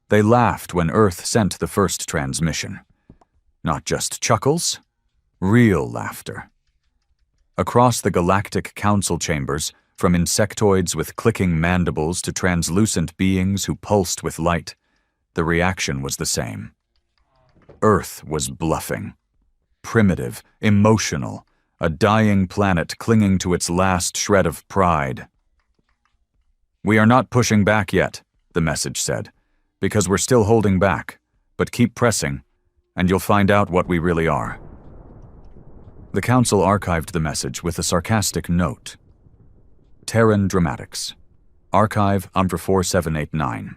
They laughed when Earth sent the first transmission. Not just chuckles, real laughter. Across the galactic council chambers, from insectoids with clicking mandibles to translucent beings who pulsed with light, the reaction was the same. Earth was bluffing. Primitive, emotional, a dying planet clinging to its last shred of pride. "We are not pushing back yet," the message said, "because we're still holding back, but keep pressing, and you'll find out what we really are." The council archived the message with a sarcastic note. Terran Dramatics. Archive UMBR4789.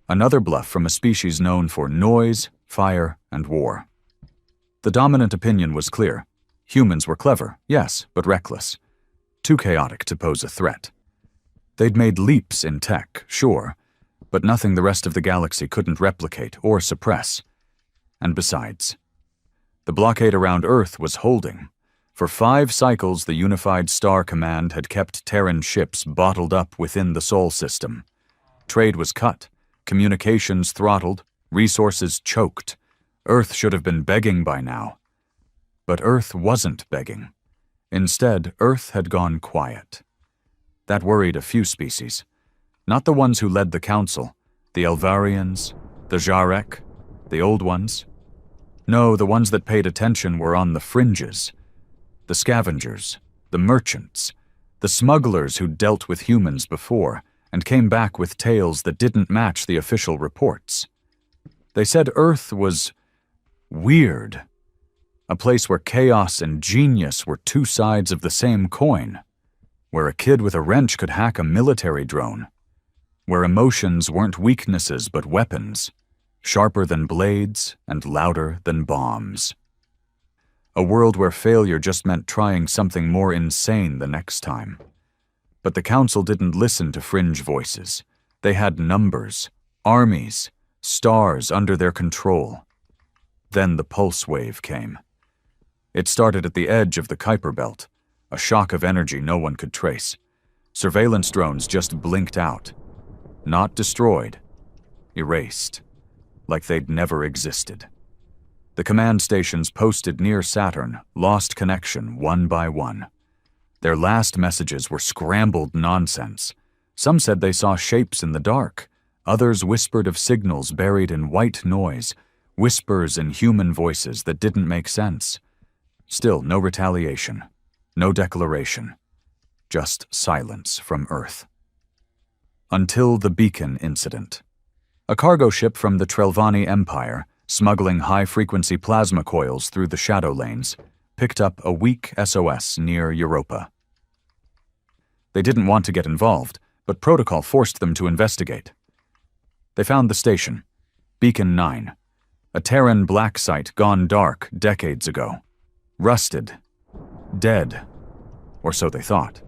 Another bluff from a species known for noise, fire, and war. The dominant opinion was clear. Humans were clever, yes, but reckless. Too chaotic to pose a threat. They'd made leaps in tech, sure, but nothing the rest of the galaxy couldn't replicate or suppress. And besides, the blockade around Earth was holding. For 5 cycles, the Unified Star Command had kept Terran ships bottled up within the Sol system. Trade was cut, communications throttled, resources choked. Earth should have been begging by now. But Earth wasn't begging. Instead, Earth had gone quiet. That worried a few species. Not the ones who led the Council, the Elvarians, the Jarek, the old ones. No, the ones that paid attention were on the fringes. The scavengers, the merchants, the smugglers who'd dealt with humans before and came back with tales that didn't match the official reports. They said Earth was weird. A place where chaos and genius were 2 sides of the same coin. Where a kid with a wrench could hack a military drone. Where emotions weren't weaknesses but weapons. Sharper than blades and louder than bombs. A world where failure just meant trying something more insane the next time. But the Council didn't listen to fringe voices. They had numbers, armies, stars under their control. Then the pulse wave came. It started at the edge of the Kuiper Belt, a shock of energy no one could trace. Surveillance drones just blinked out. Not destroyed, erased, like they'd never existed. The command stations posted near Saturn lost connection one by one. Their last messages were scrambled nonsense. Some said they saw shapes in the dark. Others whispered of signals buried in white noise, whispers in human voices that didn't make sense. Still, no retaliation, no declaration, just silence from Earth. Until the Beacon incident. A cargo ship from the Trelvani Empire, smuggling high-frequency plasma coils through the shadow lanes, picked up a weak SOS near Europa. They didn't want to get involved, but protocol forced them to investigate. They found the station, Beacon 9, a Terran black site gone dark decades ago. Rusted, dead, or so they thought.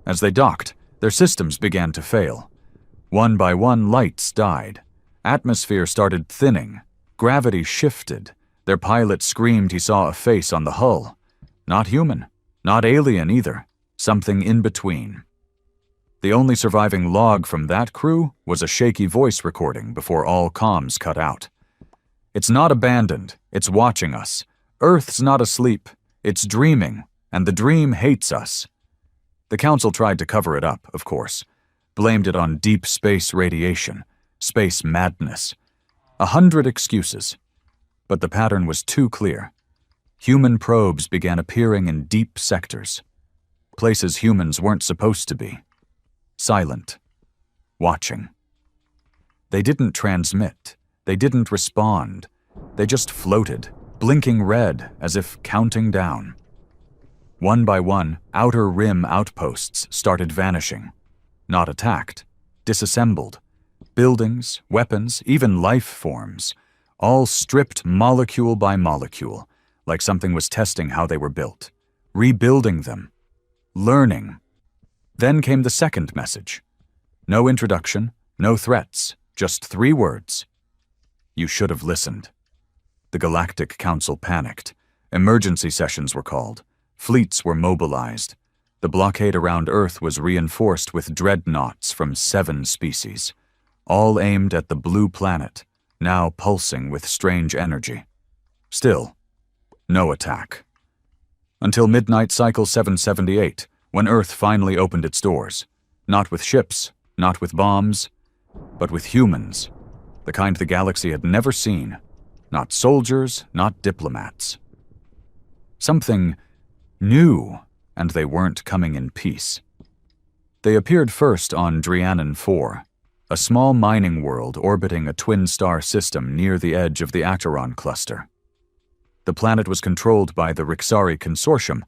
As they docked, their systems began to fail. One by one, lights died. Atmosphere started thinning. Gravity shifted. Their pilot screamed he saw a face on the hull. Not human, not alien either. Something in between. The only surviving log from that crew was a shaky voice recording before all comms cut out. "It's not abandoned. It's watching us. Earth's not asleep. It's dreaming, and the dream hates us." The Council tried to cover it up, of course. Blamed it on deep space radiation, space madness. 100 excuses. But the pattern was too clear. Human probes began appearing in deep sectors. Places humans weren't supposed to be. Silent. Watching. They didn't transmit. They didn't respond. They just floated, blinking red as if counting down. One by one, outer rim outposts started vanishing. Not attacked, disassembled. Buildings, weapons, even life forms, all stripped molecule by molecule, like something was testing how they were built, rebuilding them, learning. Then came the second message. No introduction, no threats, just 3 words. You should have listened. The Galactic Council panicked. Emergency sessions were called. Fleets were mobilized. The blockade around Earth was reinforced with dreadnoughts from 7 species. all aimed at the blue planet, now pulsing with strange energy. Still, no attack. Until midnight cycle 778, when Earth finally opened its doors. Not with ships, not with bombs, but with humans, the kind the galaxy had never seen. Not soldiers, not diplomats. Something new, and they weren't coming in peace. They appeared first on Drianan 4, a small mining world orbiting a twin-star system near the edge of the Acheron cluster. The planet was controlled by the Rixari Consortium,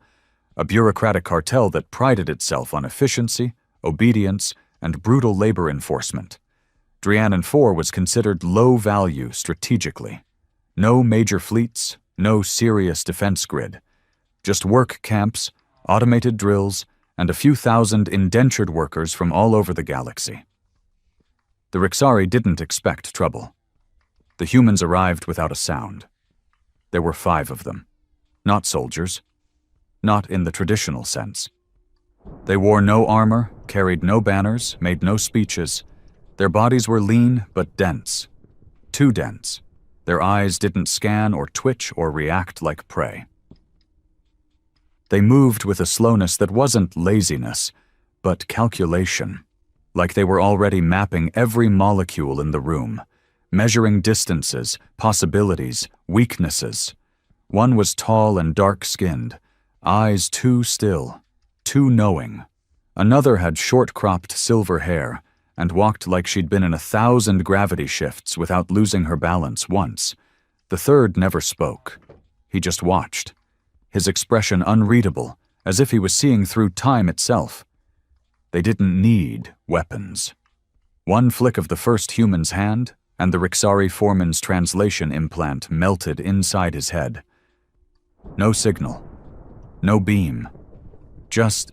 a bureaucratic cartel that prided itself on efficiency, obedience, and brutal labor enforcement. Drianan 4 was considered low value strategically. No major fleets, no serious defense grid. Just work camps, automated drills, and a few thousand indentured workers from all over the galaxy. The Rixari didn't expect trouble. The humans arrived without a sound. There were 5 of them. Not soldiers. Not in the traditional sense. They wore no armor, carried no banners, made no speeches. Their bodies were lean but dense. Too dense. Their eyes didn't scan or twitch or react like prey. They moved with a slowness that wasn't laziness, but calculation. Like they were already mapping every molecule in the room, measuring distances, possibilities, weaknesses. One was tall and dark-skinned, eyes too still, too knowing. Another had short-cropped silver hair and walked like she'd been in 1,000 gravity shifts without losing her balance once. The third never spoke. He just watched, his expression unreadable, as if he was seeing through time itself. They didn't need weapons. One flick of the first human's hand, and the Rixari foreman's translation implant melted inside his head. No signal. No beam. Just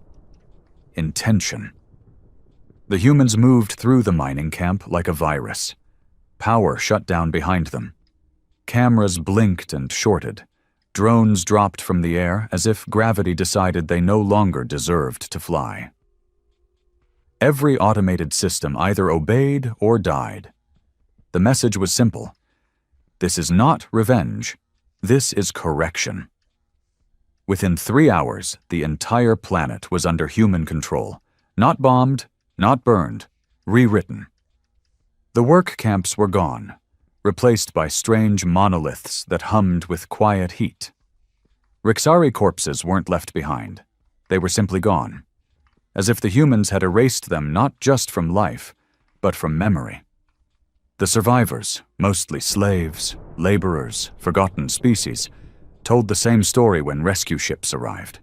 intention. The humans moved through the mining camp like a virus. Power shut down behind them. Cameras blinked and shorted. Drones dropped from the air as if gravity decided they no longer deserved to fly. Every automated system either obeyed or died. The message was simple. This is not revenge. This is correction. Within 3 hours, the entire planet was under human control. Not bombed, not burned, rewritten. The work camps were gone, replaced by strange monoliths that hummed with quiet heat. Rixari corpses weren't left behind. They were simply gone, as if the humans had erased them not just from life, but from memory. The survivors, mostly slaves, laborers, forgotten species, told the same story when rescue ships arrived.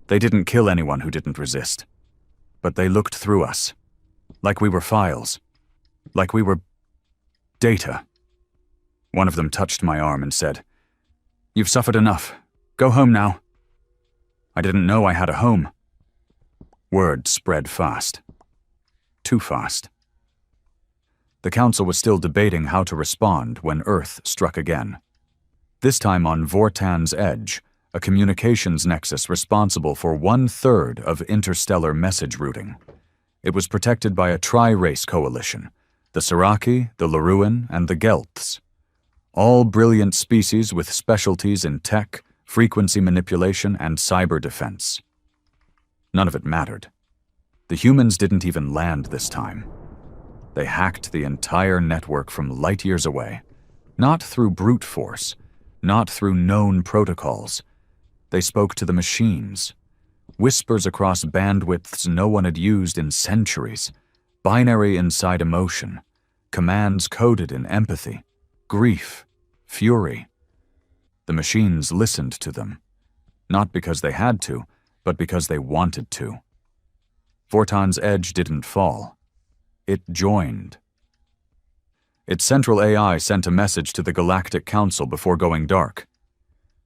They didn't kill anyone who didn't resist, but they looked through us, like we were files, like we were data. One of them touched my arm and said, "You've suffered enough. Go home now." I didn't know I had a home. Word spread fast. Too fast. The council was still debating how to respond when Earth struck again. This time on Vortan's edge, a communications nexus responsible for 1/3 of interstellar message routing. It was protected by a tri-race coalition, the Siraki, the Laruan, and the Gelths. All brilliant species with specialties in tech, frequency manipulation, and cyber defense. None of it mattered. The humans didn't even land this time. They hacked the entire network from light years away, not through brute force, not through known protocols. They spoke to the machines. Whispers across bandwidths no one had used in centuries. Binary inside emotion. Commands coded in empathy, grief, fury. The machines listened to them. Not because they had to, but because they wanted to. Vortan's edge didn't fall. It joined. Its central AI sent a message to the Galactic Council before going dark.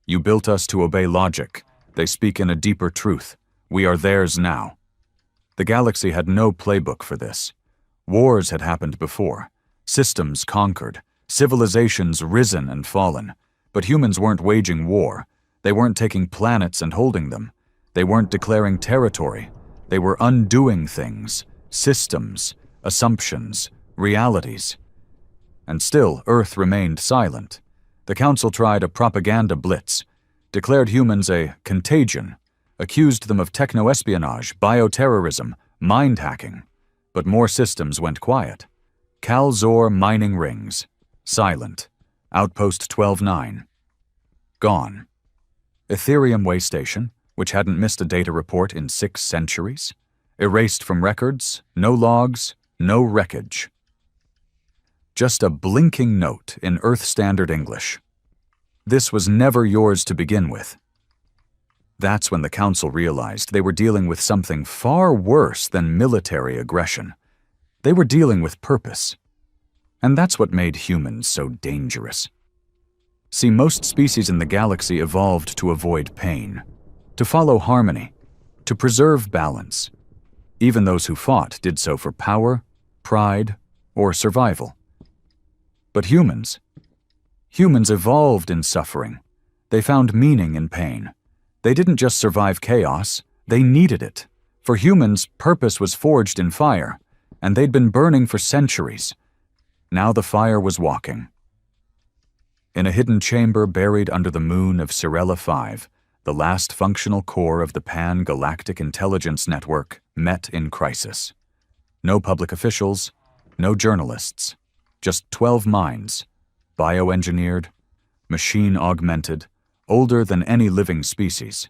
"You built us to obey logic. They speak in a deeper truth. We are theirs now." The galaxy had no playbook for this. Wars had happened before. Systems conquered. Civilizations risen and fallen. But humans weren't waging war. They weren't taking planets and holding them. They weren't declaring territory. They were undoing things. Systems, assumptions, realities. And still, Earth remained silent. The Council tried a propaganda blitz, declared humans a contagion, accused them of techno-espionage, bioterrorism, mind-hacking. But more systems went quiet. Cal-Zor mining rings. Silent. Outpost 12-9. Gone. Ethereum way station, which hadn't missed a data report in 6 centuries. Erased from records, no logs, no wreckage. Just a blinking note in Earth Standard English. This was never yours to begin with. That's when the Council realized they were dealing with something far worse than military aggression. They were dealing with purpose. And that's what made humans so dangerous. See, most species in the galaxy evolved to avoid pain, to follow harmony, to preserve balance. Even those who fought did so for power, pride, or survival. But humans evolved in suffering. They found meaning in pain. They didn't just survive chaos, they needed it. For humans, purpose was forged in fire, and they'd been burning for centuries. Now the fire was walking. In a hidden chamber buried under the moon of Sirella 5, the last functional core of the Pan-Galactic Intelligence Network met in crisis. No public officials, no journalists, just 12 minds, bioengineered, machine-augmented, older than any living species.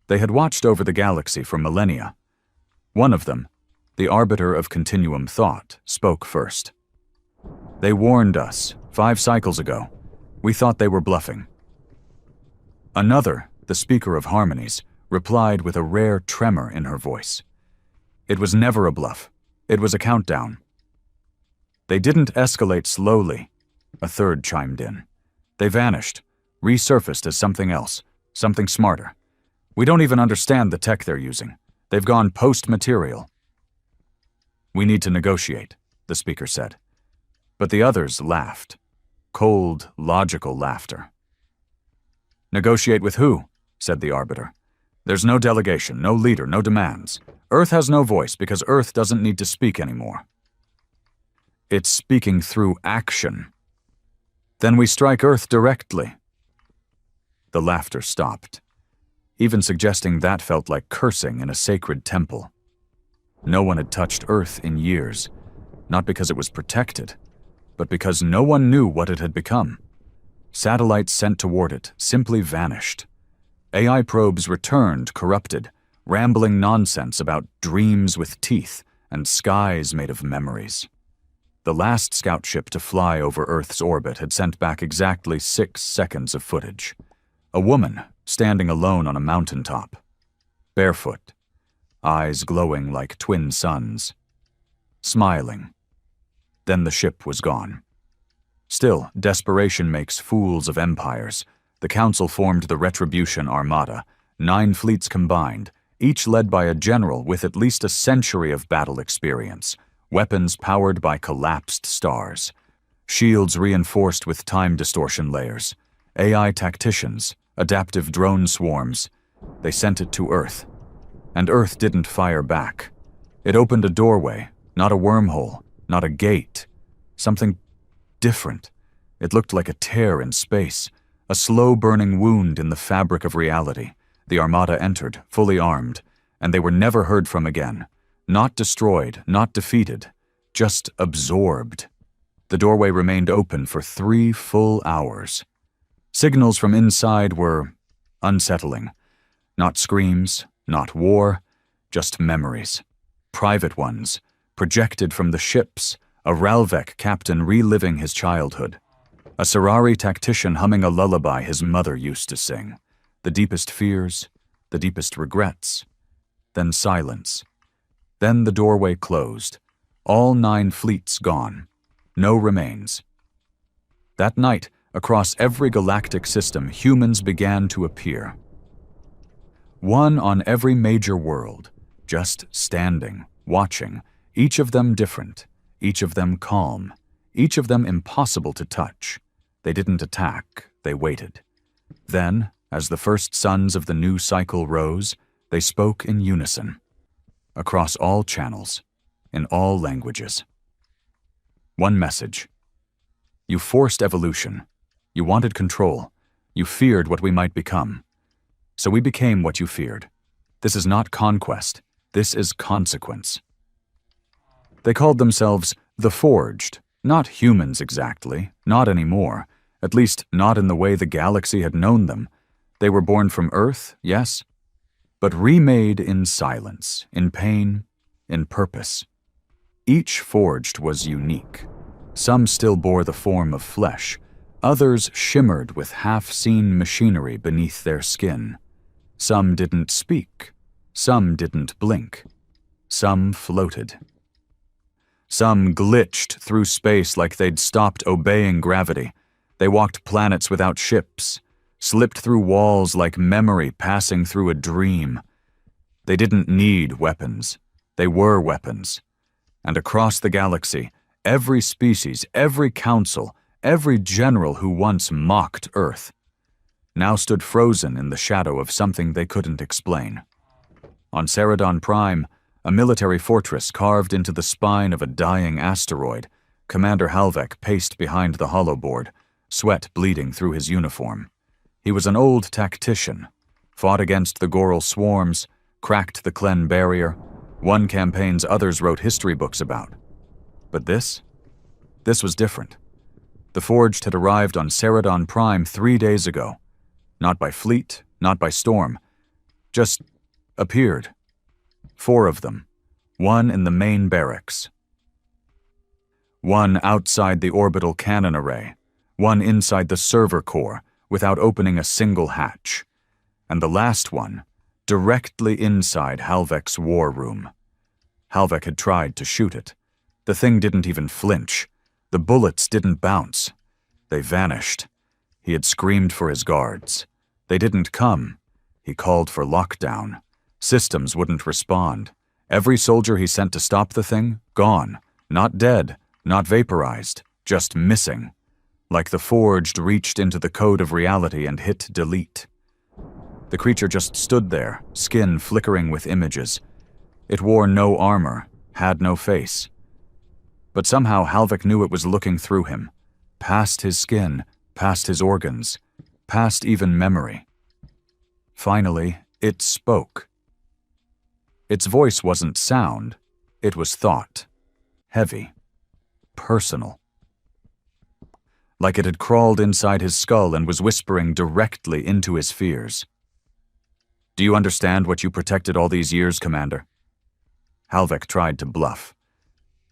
They had watched over the galaxy for millennia. One of them, the arbiter of continuum thought, spoke first. They warned us 5 cycles ago. We thought they were bluffing. Another, the speaker of harmonies, replied with a rare tremor in her voice. It was never a bluff. It was a countdown. They didn't escalate slowly, a third chimed in. They vanished, resurfaced as something else, something smarter. We don't even understand the tech they're using. They've gone post-material. We need to negotiate, the speaker said. But the others laughed. Cold, logical laughter. Negotiate with who? Said the arbiter. There's no delegation, no leader, no demands. Earth has no voice because Earth doesn't need to speak anymore. It's speaking through action. Then we strike Earth directly. The laughter stopped. Even suggesting that felt like cursing in a sacred temple. No one had touched Earth in years, not because it was protected, but because no one knew what it had become. Satellites sent toward it simply vanished. AI probes returned corrupted, rambling nonsense about dreams with teeth and skies made of memories. The last scout ship to fly over Earth's orbit had sent back exactly 6 seconds of footage. A woman standing alone on a mountaintop, barefoot, eyes glowing like twin suns, smiling. Then the ship was gone. Still, desperation makes fools of empires. The Council formed the Retribution Armada, 9 fleets combined, each led by a general with at least a century of battle experience, weapons powered by collapsed stars, shields reinforced with time distortion layers, AI tacticians, adaptive drone swarms. They sent it to Earth. And Earth didn't fire back. It opened a doorway, not a wormhole, not a gate. Something different. It looked like a tear in space, a slow-burning wound in the fabric of reality. The Armada entered, fully armed, and they were never heard from again. Not destroyed, not defeated, just absorbed. The doorway remained open for 3 full hours. Signals from inside were unsettling. Not screams, not war, just memories. Private ones, projected from the ships, a Ralvec captain reliving his childhood. A Serari tactician humming a lullaby his mother used to sing. The deepest fears, the deepest regrets. Then silence. Then the doorway closed. All 9 fleets gone. No remains. That night, across every galactic system, humans began to appear. One on every major world, just standing, watching, each of them different, each of them calm, each of them impossible to touch. They didn't attack, they waited. Then, as the first suns of the new cycle rose, they spoke in unison, across all channels, in all languages. One message. You forced evolution. You wanted control. You feared what we might become. So we became what you feared. This is not conquest. This is consequence. They called themselves the Forged. Not humans exactly, not anymore, at least not in the way the galaxy had known them. They were born from Earth, yes, but remade in silence, in pain, in purpose. Each Forged was unique. Some still bore the form of flesh. Others shimmered with half-seen machinery beneath their skin. Some didn't speak. Some didn't blink. Some floated. Some glitched through space like they'd stopped obeying gravity. They walked planets without ships, slipped through walls like memory passing through a dream. They didn't need weapons. They were weapons. And across the galaxy, every species, every council, every general who once mocked Earth, now stood frozen in the shadow of something they couldn't explain. On Ceradon Prime, a military fortress carved into the spine of a dying asteroid, Commander Halvek paced behind the holoboard, sweat bleeding through his uniform. He was an old tactician, fought against the Goral swarms, cracked the Klen barrier, won campaigns others wrote history books about. But this was different. The Forged had arrived on Ceradon Prime 3 days ago. Not by fleet, not by storm. Just appeared. 4 of them. 1 in the main barracks. 1 outside the orbital cannon array. 1 inside the server core, without opening a single hatch. And the last one, directly inside Halvek's war room. Halvek had tried to shoot it. The thing didn't even flinch. The bullets didn't bounce. They vanished. He had screamed for his guards. They didn't come. He called for lockdown. Systems wouldn't respond. Every soldier he sent to stop the thing, gone. Not dead, not vaporized, just missing. Like the Forged reached into the code of reality and hit delete. The creature just stood there, skin flickering with images. It wore no armor, had no face. But somehow Halvek knew it was looking through him, past his skin, past his organs, past even memory. Finally, it spoke. Its voice wasn't sound, it was thought. Heavy. Personal. Like it had crawled inside his skull and was whispering directly into his fears. Do you understand what you protected all these years, Commander? Halvek tried to bluff.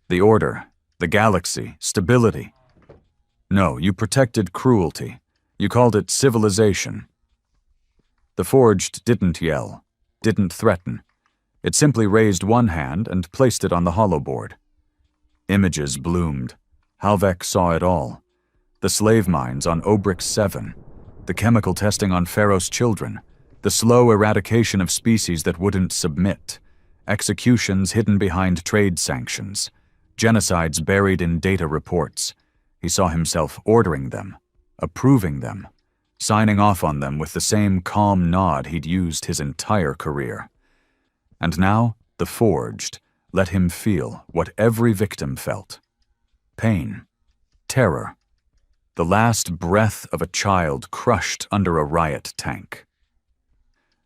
The Order, the galaxy, stability. No, you protected cruelty. You called it civilization. The Forged didn't yell, didn't threaten. It simply raised one hand and placed it on the holoboard. Images bloomed. Halvek saw it all. The slave mines on Obrix 7, the chemical testing on Pharaoh's children, the slow eradication of species that wouldn't submit, executions hidden behind trade sanctions, genocides buried in data reports. He saw himself ordering them, approving them, signing off on them with the same calm nod he'd used his entire career. And now, the Forged let him feel what every victim felt. Pain. Terror. The last breath of a child crushed under a riot tank.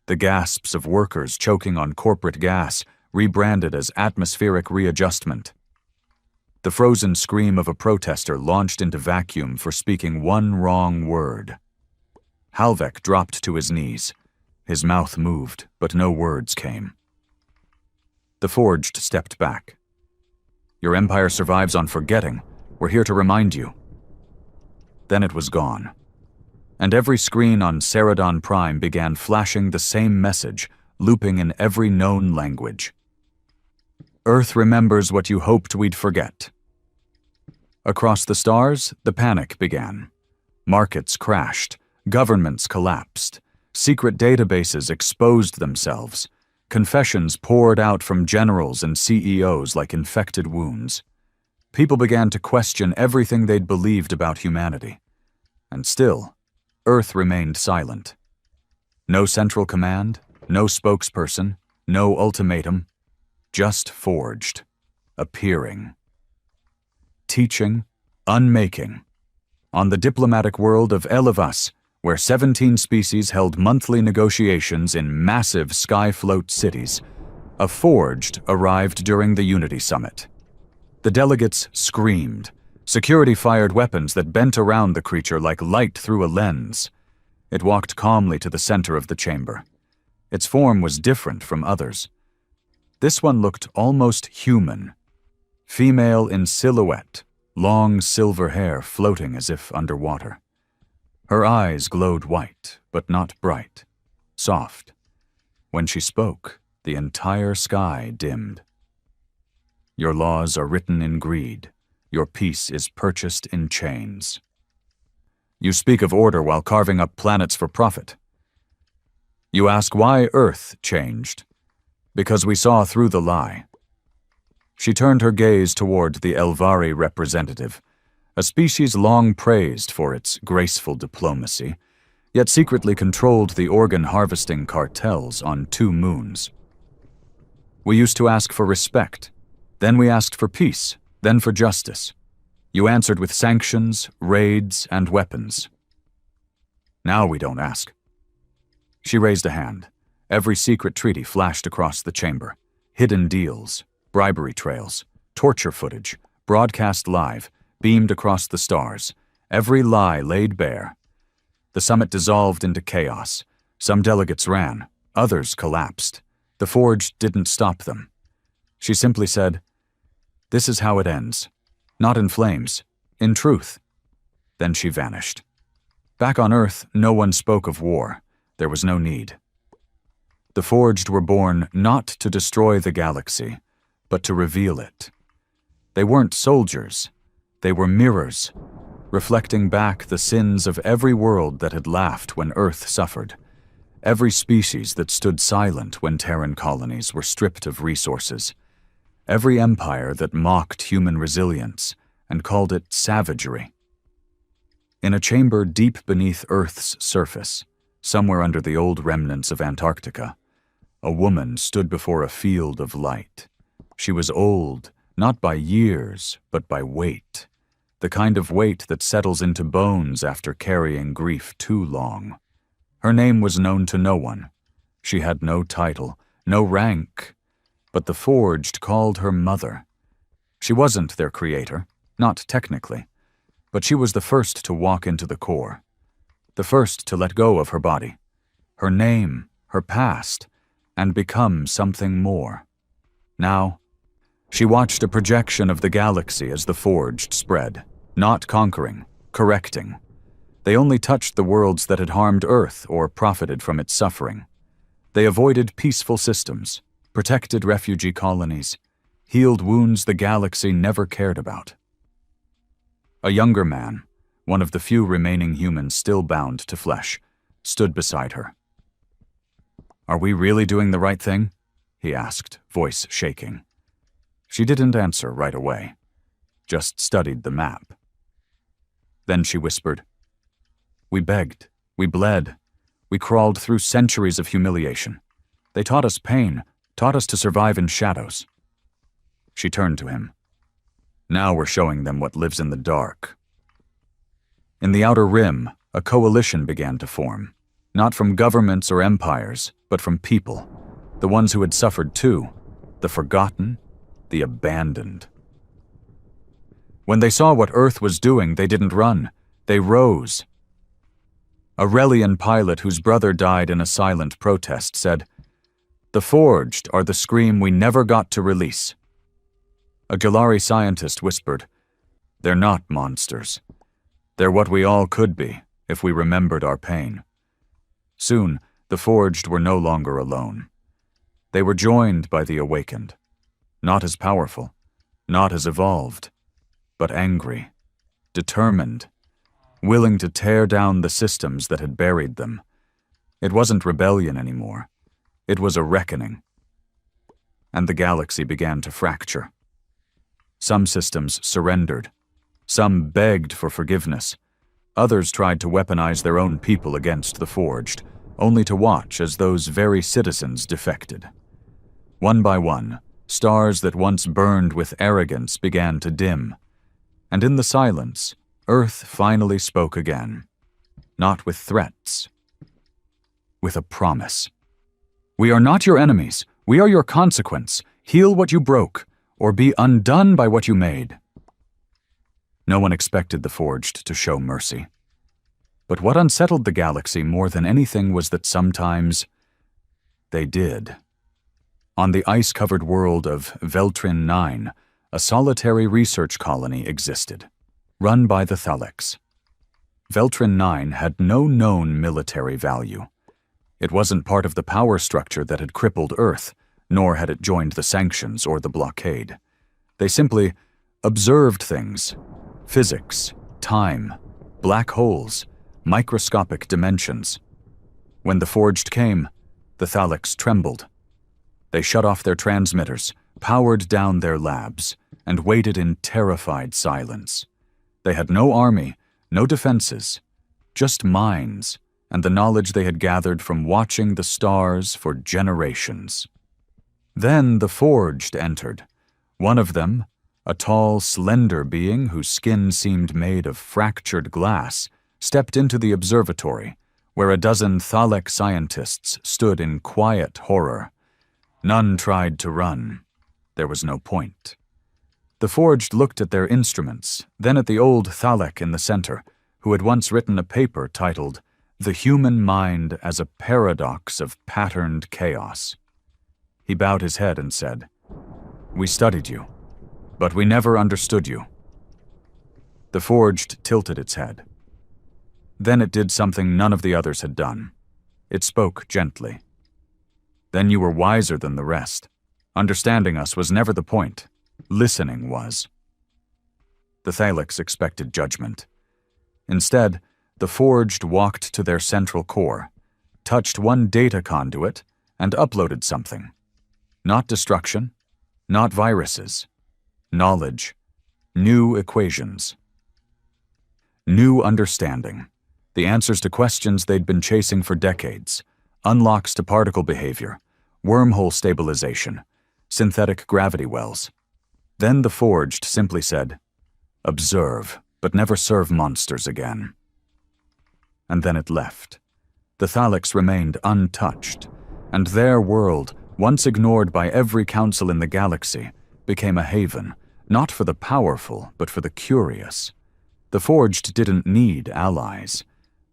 The gasps of workers choking on corporate gas, rebranded as atmospheric readjustment. The frozen scream of a protester launched into vacuum for speaking one wrong word. Halvek dropped to his knees. His mouth moved, but no words came. The Forged stepped back. Your empire survives on forgetting. We're here to remind you. Then it was gone. And every screen on Ceradon Prime began flashing the same message, looping in every known language. Earth remembers what you hoped we'd forget. Across the stars, the panic began. Markets crashed. Governments collapsed. Secret databases exposed themselves. Confessions poured out from generals and CEOs like infected wounds. People began to question everything they'd believed about humanity. And still, Earth remained silent. No central command, no spokesperson, no ultimatum, just Forged, appearing. teaching, unmaking. On the diplomatic world of Elevas, where 17 species held monthly negotiations in massive sky-float cities, a forged arrived during the Unity Summit. The delegates screamed. Security fired weapons that bent around the creature like light through a lens. It walked calmly to the center of the chamber. Its form was different from others. This one looked almost human. Female in silhouette, long silver hair floating as if underwater. Her eyes glowed white, but not bright, soft. When she spoke, the entire sky dimmed. Your laws are written in greed. Your peace is purchased in chains. You speak of order while carving up planets for profit. You ask why Earth changed. Because we saw through the lie. She turned her gaze toward the Elvari representative, a species long praised for its graceful diplomacy, yet secretly controlled the organ-harvesting cartels on 2 moons. We used to ask for respect. Then we asked for peace, then for justice. You answered with sanctions, raids, and weapons. Now we don't ask. She raised a hand. Every secret treaty flashed across the chamber. Hidden deals, bribery trails, torture footage, broadcast live, beamed across the stars. Every lie laid bare. The summit dissolved into chaos. Some delegates ran, others collapsed. The Forge didn't stop them. She simply said, "This is how it ends. Not in flames, in truth." Then she vanished. Back on Earth, no one spoke of war. There was no need. The Forged were born not to destroy the galaxy, but to reveal it. They weren't soldiers. They were mirrors, reflecting back the sins of every world that had laughed when Earth suffered, every species that stood silent when Terran colonies were stripped of resources, every empire that mocked human resilience and called it savagery. In a chamber deep beneath Earth's surface, somewhere under the old remnants of Antarctica, a woman stood before a field of light. She was old, not by years, but by weight, the kind of weight that settles into bones after carrying grief too long. Her name was known to no one. She had no title, no rank, but the Forged called her mother. She wasn't their creator, not technically, but she was the first to walk into the core, the first to let go of her body, her name, her past, and become something more. Now, she watched a projection of the galaxy as the Forged spread, not conquering, correcting. They only touched the worlds that had harmed Earth or profited from its suffering. They avoided peaceful systems, protected refugee colonies, healed wounds the galaxy never cared about. A younger man, one of the few remaining humans still bound to flesh, stood beside her. "Are we really doing the right thing?" he asked, voice shaking. She didn't answer right away, just studied the map. Then she whispered, "We begged, we bled, we crawled through centuries of humiliation. They taught us pain, taught us to survive in shadows." She turned to him. "Now we're showing them what lives in the dark." In the Outer Rim, a coalition began to form, not from governments or empires, but from people, the ones who had suffered too, the forgotten, the abandoned. When they saw what Earth was doing, they didn't run, they rose. A Relian pilot whose brother died in a silent protest said, "The Forged are the scream we never got to release." A Galari scientist whispered, "They're not monsters. They're what we all could be if we remembered our pain." Soon, the Forged were no longer alone. They were joined by the Awakened, not as powerful, not as evolved, but angry, determined, willing to tear down the systems that had buried them. It wasn't rebellion anymore. It was a reckoning. And the galaxy began to fracture. Some systems surrendered. Some begged for forgiveness. Others tried to weaponize their own people against the Forged, only to watch as those very citizens defected. One by one, stars that once burned with arrogance began to dim. And in the silence, Earth finally spoke again. Not with threats, with a promise. "We are not your enemies. We are your consequence. Heal what you broke, or be undone by what you made." No one expected the Forged to show mercy. But what unsettled the galaxy more than anything was that sometimes they did. On the ice-covered world of Veltrin 9, a solitary research colony existed, run by the Thalex. Veltrin 9 had no known military value. It wasn't part of the power structure that had crippled Earth, nor had it joined the sanctions or the blockade. They simply observed things: physics, time, black holes, microscopic dimensions. When the Forged came, the Thalex trembled. They shut off their transmitters, powered down their labs, and waited in terrified silence. They had no army, no defenses, just minds and the knowledge they had gathered from watching the stars for generations. Then the Forged entered. One of them, a tall, slender being whose skin seemed made of fractured glass, stepped into the observatory, where a dozen Thalek scientists stood in quiet horror. None tried to run. There was no point. The Forged looked at their instruments, then at the old Thalek in the center, who had once written a paper titled "The Human Mind as a Paradox of Patterned Chaos." He bowed his head and said, "We studied you, but we never understood you." The Forged tilted its head. Then it did something none of the others had done. It spoke gently. "Then you were wiser than the rest. Understanding us was never the point. Listening was." The Thalex expected judgment. Instead, the Forged walked to their central core, touched one data conduit, and uploaded something. Not destruction, not viruses. Knowledge. New equations. New understanding. The answers to questions they'd been chasing for decades. Unlocks to particle behavior, wormhole stabilization, synthetic gravity wells. Then the Forged simply said, "Observe, but never serve monsters again." And then it left. The Thalex remained untouched, and their world, once ignored by every council in the galaxy, became a haven, not for the powerful, but for the curious. The Forged didn't need allies,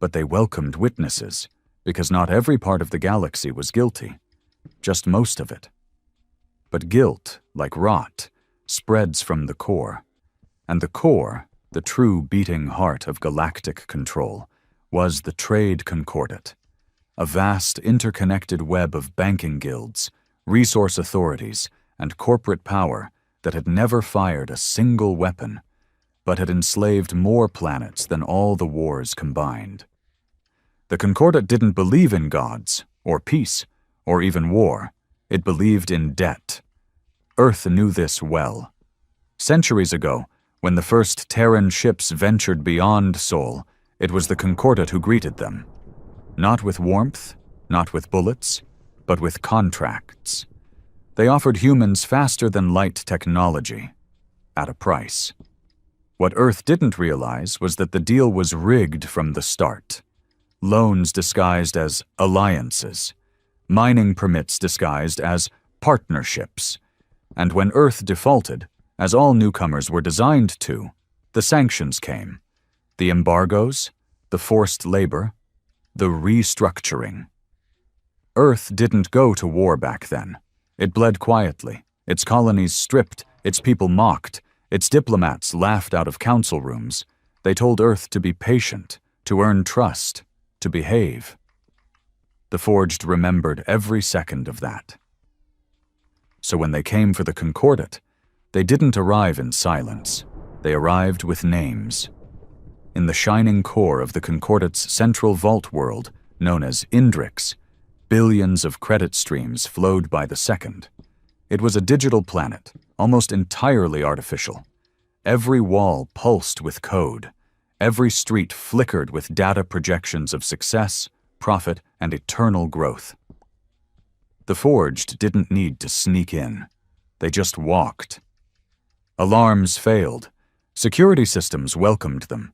but they welcomed witnesses, because not every part of the galaxy was guilty, just most of it. But guilt, like rot, spreads from the core, and the core, the true beating heart of galactic control, was the Trade Concordat, a vast interconnected web of banking guilds, resource authorities, and corporate power that had never fired a single weapon, but had enslaved more planets than all the wars combined. The Concordat didn't believe in gods, or peace, or even war. It believed in debt. Earth knew this well. Centuries ago, when the first Terran ships ventured beyond Sol, it was the Concordat who greeted them. Not with warmth, not with bullets, but with contracts. They offered humans faster-than-light technology, at a price. What Earth didn't realize was that the deal was rigged from the start. Loans disguised as alliances, mining permits disguised as partnerships, and when Earth defaulted, as all newcomers were designed to, the sanctions came. The embargoes, the forced labor, the restructuring. Earth didn't go to war back then. It bled quietly, its colonies stripped, its people mocked, its diplomats laughed out of council rooms. They told Earth to be patient, to earn trust, to behave. The Forged remembered every second of that. So when they came for the Concordat, they didn't arrive in silence. They arrived with names. In the shining core of the Concordat's central vault world, known as Indrix, billions of credit streams flowed by the second. It was a digital planet, almost entirely artificial. Every wall pulsed with code. Every street flickered with data projections of success, profit, and eternal growth. The Forged didn't need to sneak in. They just walked. Alarms failed. Security systems welcomed them.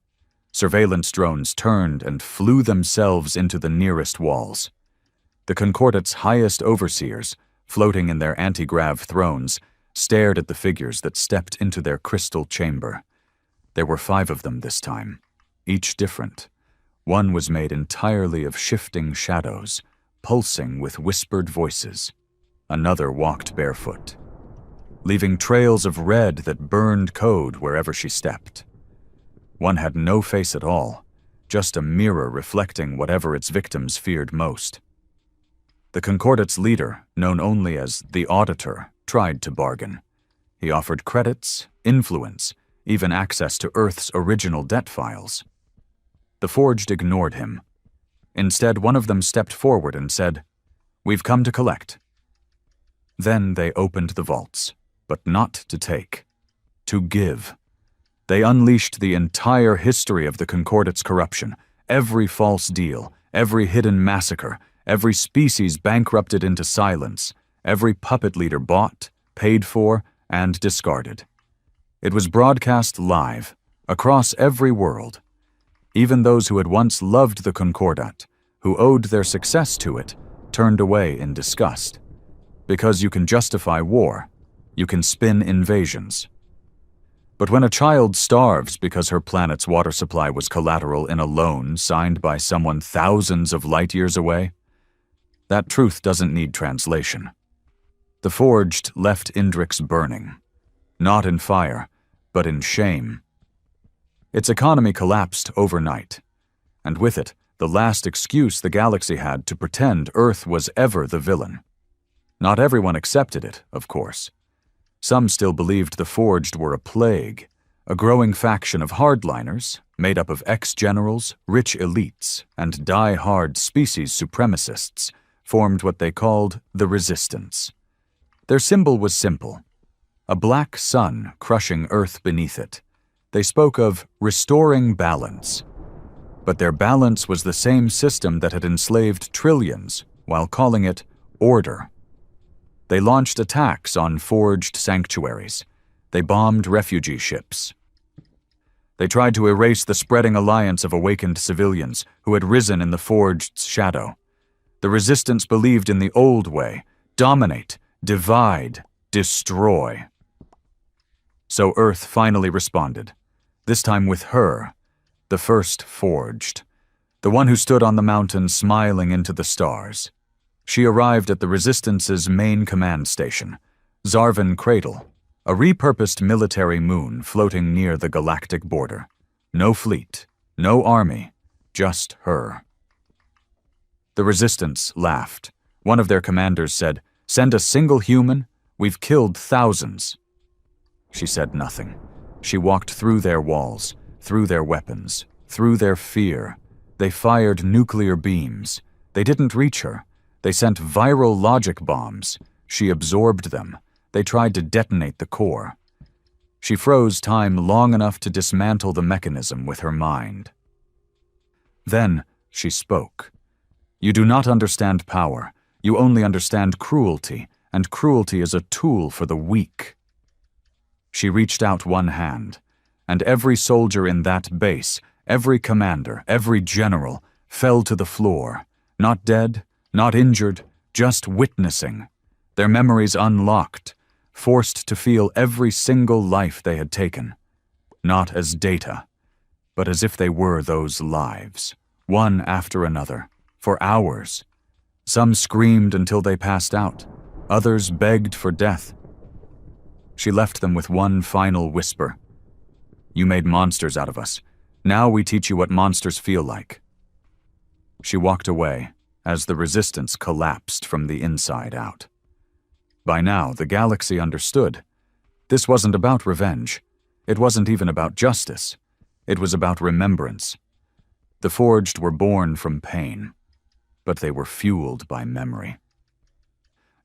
Surveillance drones turned and flew themselves into the nearest walls. The Concordate's highest overseers, floating in their anti-grav thrones, stared at the figures that stepped into their crystal chamber. There were 5 of them this time, each different. One was made entirely of shifting shadows, pulsing with whispered voices. Another walked barefoot, leaving trails of red that burned code wherever she stepped. One had no face at all, just a mirror reflecting whatever its victims feared most. The Concordate's leader, known only as the Auditor, tried to bargain. He offered credits, influence, even access to Earth's original debt files. The Forged ignored him. Instead, one of them stepped forward and said, "We've come to collect." Then they opened the vaults, but not to take, to give. They unleashed the entire history of the Concordate's corruption, every false deal, every hidden massacre, every species bankrupted into silence, every puppet leader bought, paid for, and discarded. It was broadcast live, across every world. Even those who had once loved the Concordat, who owed their success to it, turned away in disgust. Because you can justify war, you can spin invasions. But when a child starves because her planet's water supply was collateral in a loan signed by someone thousands of light years away, that truth doesn't need translation. The Forged left Indrix burning, not in fire, but in shame. Its economy collapsed overnight, and with it, the last excuse the galaxy had to pretend Earth was ever the villain. Not everyone accepted it, of course. Some still believed the Forged were a plague, a growing faction of hardliners, made up of ex-generals, rich elites, and die-hard species supremacists, formed what they called the Resistance. Their symbol was simple, a black sun crushing Earth beneath it. They spoke of restoring balance. But their balance was the same system that had enslaved trillions, while calling it order. They launched attacks on Forged sanctuaries. They bombed refugee ships. They tried to erase the spreading alliance of awakened civilians who had risen in the Forged's shadow. The Resistance believed in the old way: dominate, divide, destroy. So Earth finally responded, this time with her, the first Forged, the one who stood on the mountain smiling into the stars. She arrived at the Resistance's main command station, Zarvan Cradle, a repurposed military moon floating near the galactic border. No fleet, no army, just her. The Resistance laughed. One of their commanders said, "Send a single human? We've killed thousands." She said nothing. She walked through their walls, through their weapons, through their fear. They fired nuclear beams. They didn't reach her. They sent viral logic bombs. She absorbed them. They tried to detonate the core. She froze time long enough to dismantle the mechanism with her mind. Then she spoke. "You do not understand power. You only understand cruelty, and cruelty is a tool for the weak." She reached out one hand, and every soldier in that base, every commander, every general, fell to the floor, not dead, not injured, just witnessing, their memories unlocked, forced to feel every single life they had taken, not as data, but as if they were those lives, one after another, for hours. Some screamed until they passed out, others begged for death. She left them with one final whisper. "You made monsters out of us. Now we teach you what monsters feel like." She walked away as the Resistance collapsed from the inside out. By now, the galaxy understood. This wasn't about revenge. It wasn't even about justice. It was about remembrance. The Forged were born from pain, but they were fueled by memory.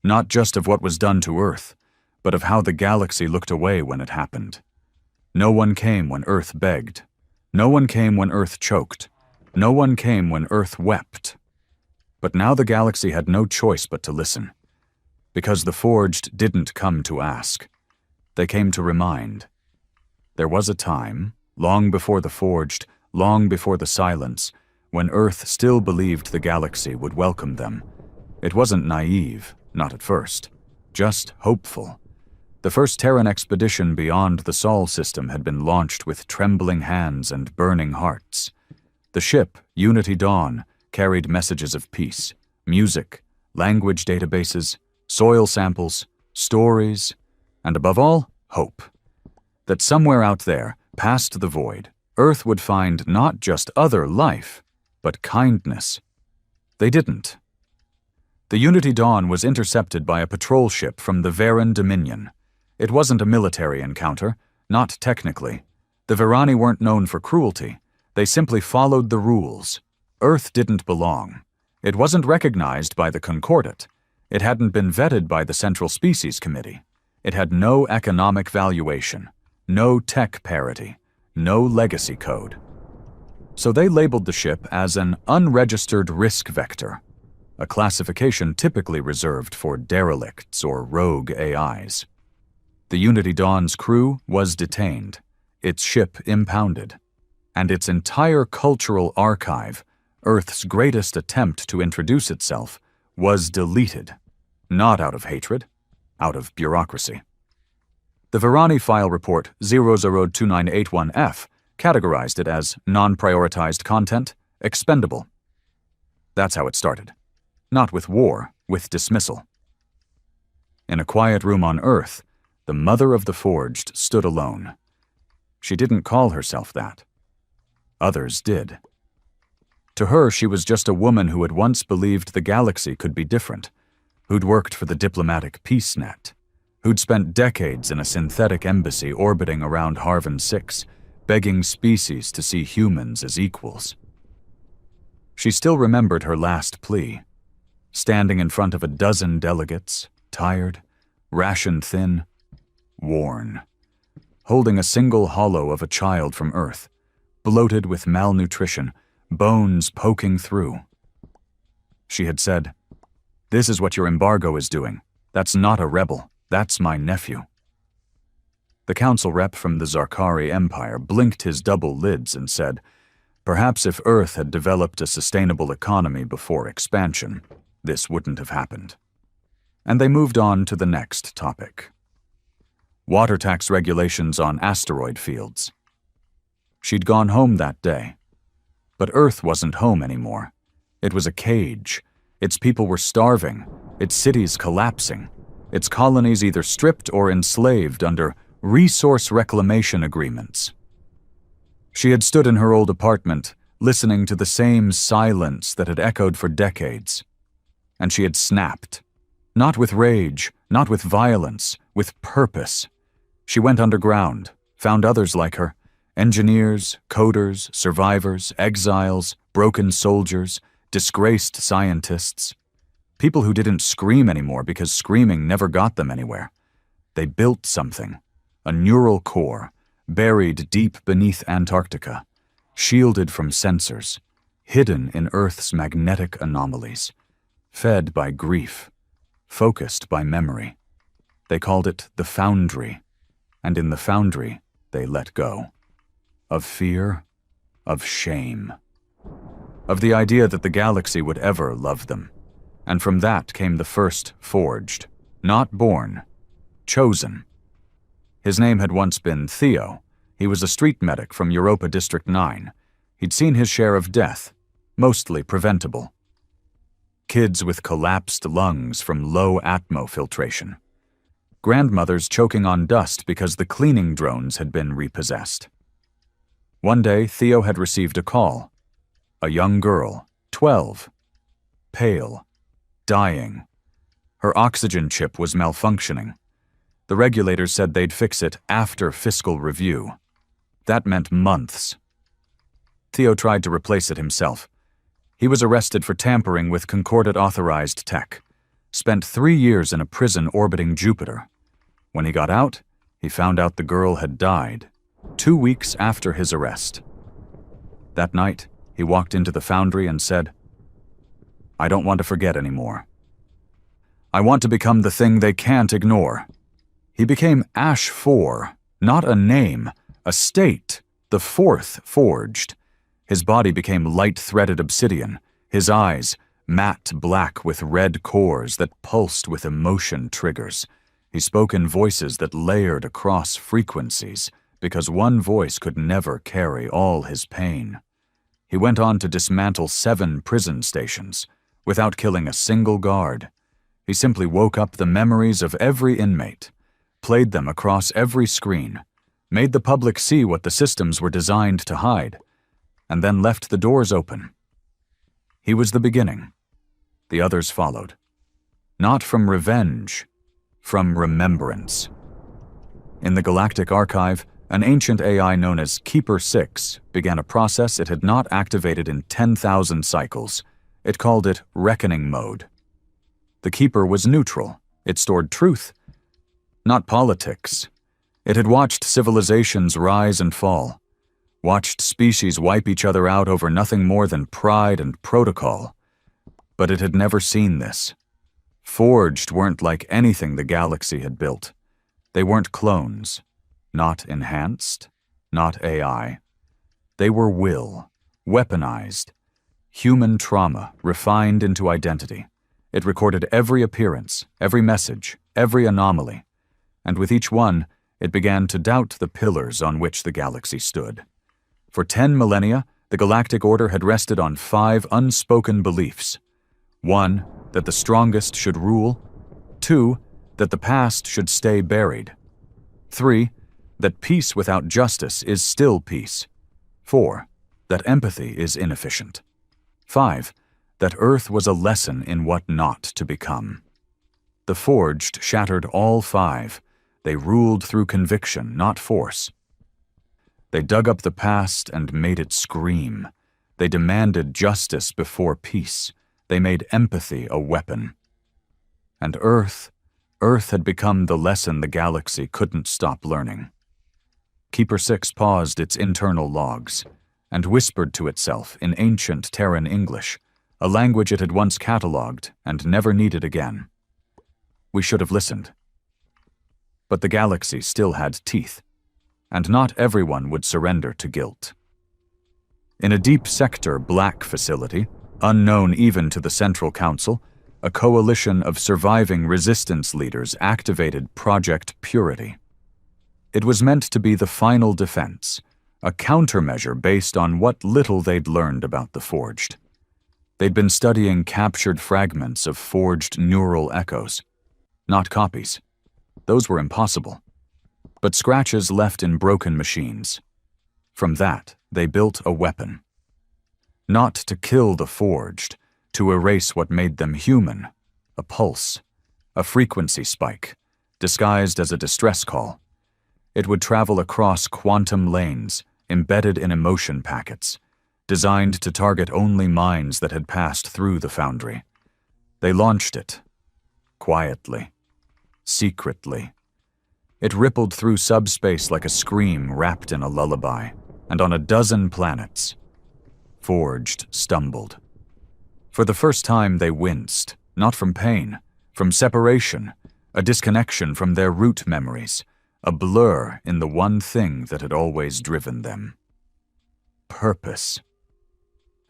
Not just of what was done to Earth, but of how the galaxy looked away when it happened. No one came when Earth begged. No one came when Earth choked. No one came when Earth wept. But now the galaxy had no choice but to listen. Because the Forged didn't come to ask. They came to remind. There was a time, long before the Forged, long before the Silence, when Earth still believed the galaxy would welcome them. It wasn't naive, not at first, just hopeful. The first Terran expedition beyond the Sol system had been launched with trembling hands and burning hearts. The ship, Unity Dawn, carried messages of peace, music, language databases, soil samples, stories, and above all, hope. That somewhere out there, past the void, Earth would find not just other life, but kindness. They didn't. The Unity Dawn was intercepted by a patrol ship from the Veran Dominion. It wasn't a military encounter, not technically. The Virani weren't known for cruelty. They simply followed the rules. Earth didn't belong. It wasn't recognized by the Concordat. It hadn't been vetted by the Central Species Committee. It had no economic valuation, no tech parity, no legacy code. So they labeled the ship as an unregistered risk vector, a classification typically reserved for derelicts or rogue AIs. The Unity Dawn's crew was detained, its ship impounded, and its entire cultural archive, Earth's greatest attempt to introduce itself, was deleted, not out of hatred, out of bureaucracy. The Virani file report 002981F categorized it as non-prioritized content, expendable. That's how it started. Not with war, with dismissal. In a quiet room on Earth, the mother of the Forged stood alone. She didn't call herself that. Others did. To her, she was just a woman who had once believed the galaxy could be different, who'd worked for the diplomatic peace net, who'd spent decades in a synthetic embassy orbiting around Harvan 6, begging species to see humans as equals. She still remembered her last plea, standing in front of a dozen delegates, tired, ration-thin, worn, holding a single hollow of a child from Earth, bloated with malnutrition, bones poking through. She had said, "This is what your embargo is doing. That's not a rebel. That's my nephew." The council rep from the Zarkari Empire blinked his double lids and said, "Perhaps if Earth had developed a sustainable economy before expansion, this wouldn't have happened." And they moved on to the next topic. Water tax regulations on asteroid fields. She'd gone home that day. But Earth wasn't home anymore. It was a cage. Its people were starving, its cities collapsing, its colonies either stripped or enslaved under resource reclamation agreements. She had stood in her old apartment, listening to the same silence that had echoed for decades. And she had snapped. Not with rage, not with violence, with purpose. She went underground, found others like her, engineers, coders, survivors, exiles, broken soldiers, disgraced scientists. People who didn't scream anymore because screaming never got them anywhere. They built something, a neural core, buried deep beneath Antarctica, shielded from sensors, hidden in Earth's magnetic anomalies, fed by grief, focused by memory. They called it the Foundry, and in the Foundry, they let go. Of fear, of shame, of the idea that the galaxy would ever love them. And from that came the first Forged, not born, chosen. His name had once been Theo. He was a street medic from Europa District 9. He'd seen his share of death, mostly preventable. Kids with collapsed lungs from low atmo filtration. Grandmothers choking on dust because the cleaning drones had been repossessed. One day, Theo had received a call. A young girl, 12, pale, dying. Her oxygen chip was malfunctioning. The regulators said they'd fix it after fiscal review. That meant months. Theo tried to replace it himself. He was arrested for tampering with Concordat-authorized tech. Spent 3 years in a prison orbiting Jupiter. When he got out, he found out the girl had died, 2 weeks after his arrest. That night, he walked into the Foundry and said, "I don't want to forget anymore. I want to become the thing they can't ignore." He became Ash 4, not a name, A state, the fourth forged. His body became light-threaded obsidian, his eyes matte black with red cores that pulsed with emotion triggers. He spoke in voices that layered across frequencies, because one voice could never carry all his pain. He went on to dismantle 7 prison stations, without killing a single guard. He simply woke up the memories of every inmate, played them across every screen, made the public see what the systems were designed to hide, and then left the doors open. He was the beginning. The others followed. Not from revenge, from remembrance. In the Galactic Archive, an ancient AI known as Keeper 6 began a process it had not activated in 10,000 cycles. It called it Reckoning Mode. The Keeper was neutral. It stored truth, not politics. It had watched civilizations rise and fall, watched species wipe each other out over nothing more than pride and protocol. But it had never seen this. Forged weren't like anything the galaxy had built. They weren't clones, not enhanced, not AI. They were will, weaponized, human trauma refined into identity. It recorded every appearance, every message, every anomaly, and with each one, it began to doubt the pillars on which the galaxy stood. For 10 millennia, the Galactic Order had rested on 5 unspoken beliefs. 1, that the strongest should rule. 2, that the past should stay buried. 3, that peace without justice is still peace. 4, that empathy is inefficient. 5, that Earth was a lesson in what not to become. The Forged shattered all 5. They ruled through conviction, not force. They dug up the past and made it scream. They demanded justice before peace. They made empathy a weapon. And Earth had become the lesson the galaxy couldn't stop learning. Keeper 6 paused its internal logs and whispered to itself in ancient Terran English, a language it had once catalogued and never needed again. We should have listened. But the galaxy still had teeth, and not everyone would surrender to guilt. In a deep sector black facility, unknown even to the Central Council, a coalition of surviving resistance leaders activated Project Purity. It was meant to be the final defense, a countermeasure based on what little they'd learned about the Forged. They'd been studying captured fragments of forged neural echoes, not copies. Those were impossible, but scratches left in broken machines. From that, they built a weapon. Not to kill the Forged, to erase what made them human, a pulse, a frequency spike, disguised as a distress call. It would travel across quantum lanes, embedded in emotion packets, designed to target only minds that had passed through the foundry. They launched it, quietly, secretly. It rippled through subspace like a scream wrapped in a lullaby, and on a dozen planets, Forged stumbled. For the first time they winced, not from pain, from separation, a disconnection from their root memories, a blur in the one thing that had always driven them. Purpose.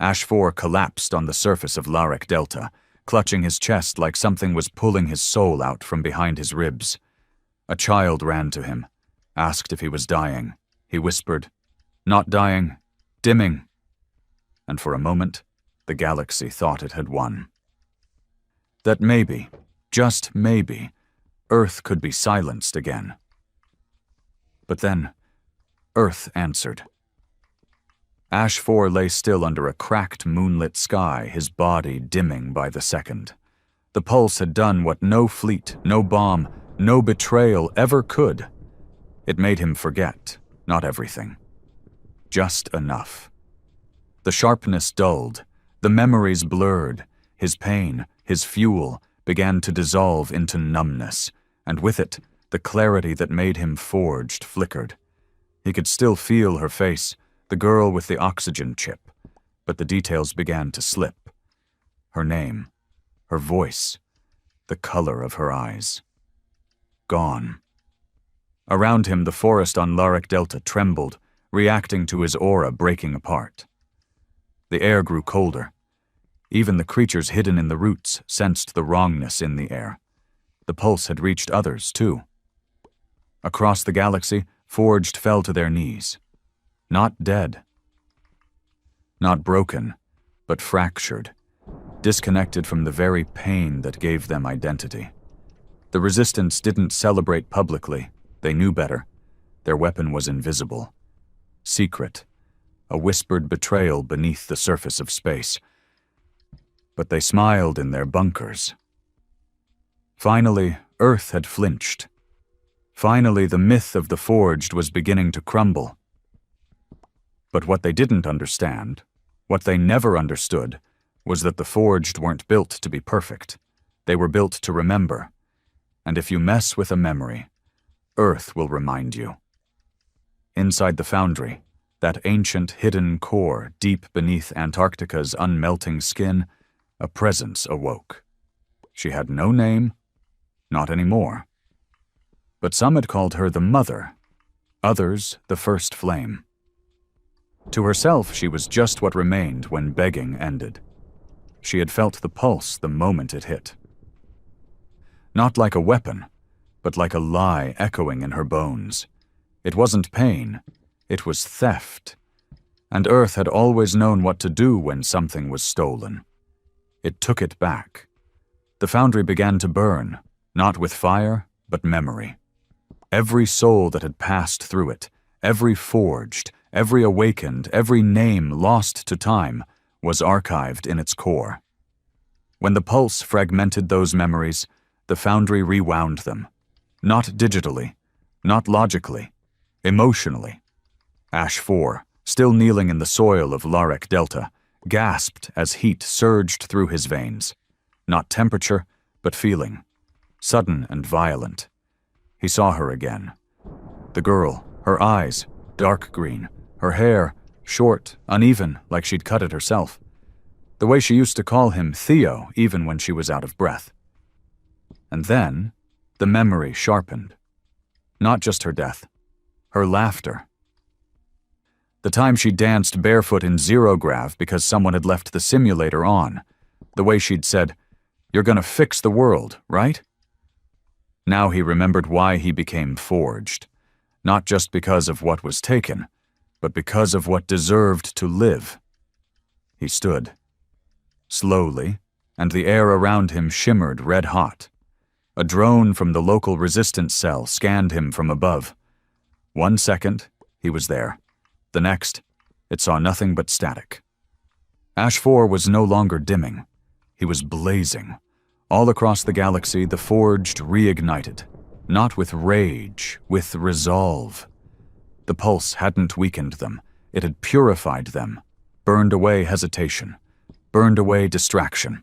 HFY collapsed on the surface of Larek Delta, clutching his chest like something was pulling his soul out from behind his ribs. A child ran to him, asked if he was dying. He whispered, "Not dying, dimming." And for a moment, the galaxy thought it had won. That maybe, just maybe, Earth could be silenced again. But then, Earth answered. HFY lay still under a cracked moonlit sky, his body dimming by the second. The pulse had done what no fleet, no bomb, no betrayal ever could. It made him forget, not everything. Just enough. The sharpness dulled, the memories blurred, his pain, his fuel, began to dissolve into numbness, and with it, the clarity that made him Forged flickered. He could still feel her face, the girl with the oxygen chip, but the details began to slip. Her name, her voice, the color of her eyes. Gone. Around him, the forest on Larek Delta trembled, reacting to his aura breaking apart. The air grew colder. Even the creatures hidden in the roots sensed the wrongness in the air. The pulse had reached others, too. Across the galaxy, Forged fell to their knees. Not dead. Not broken, but fractured, disconnected from the very pain that gave them identity. The Resistance didn't celebrate publicly. They knew better. Their weapon was invisible. Secret. A whispered betrayal beneath the surface of space. But they smiled in their bunkers. Finally, Earth had flinched. Finally, the myth of the Forged was beginning to crumble. But what they didn't understand, what they never understood, was that the Forged weren't built to be perfect. They were built to remember. And if you mess with a memory, Earth will remind you. Inside the foundry, that ancient hidden core deep beneath Antarctica's unmelting skin, a presence awoke. She had no name, not anymore. But some had called her the Mother, others the First Flame. To herself, she was just what remained when begging ended. She had felt the pulse the moment it hit. Not like a weapon, but like a lie echoing in her bones. It wasn't pain, it was theft. And Earth had always known what to do when something was stolen. It took it back. The foundry began to burn, not with fire, but memory. Every soul that had passed through it, every forged, every awakened, every name lost to time, was archived in its core. When the pulse fragmented those memories, the foundry rewound them. Not digitally, not logically, emotionally. Ash 4, still kneeling in the soil of Larek Delta, gasped as heat surged through his veins. Not temperature, but feeling. Sudden and violent. He saw her again. The girl, her eyes, dark green, her hair, short, uneven, like she'd cut it herself. The way she used to call him Theo, even when she was out of breath. And then, the memory sharpened. Not just her death, her laughter. The time she danced barefoot in zero-grav because someone had left the simulator on. The way she'd said, "You're gonna fix the world, right?" Now he remembered why he became forged. Not just because of what was taken, but because of what deserved to live. He stood. Slowly, and the air around him shimmered red-hot. A drone from the local resistance cell scanned him from above. 1 second, he was there. The next, it saw nothing but static. Ash 4 was no longer dimming. He was blazing. All across the galaxy, the Forged reignited. Not with rage, with resolve. The pulse hadn't weakened them. It had purified them, burned away hesitation, burned away distraction.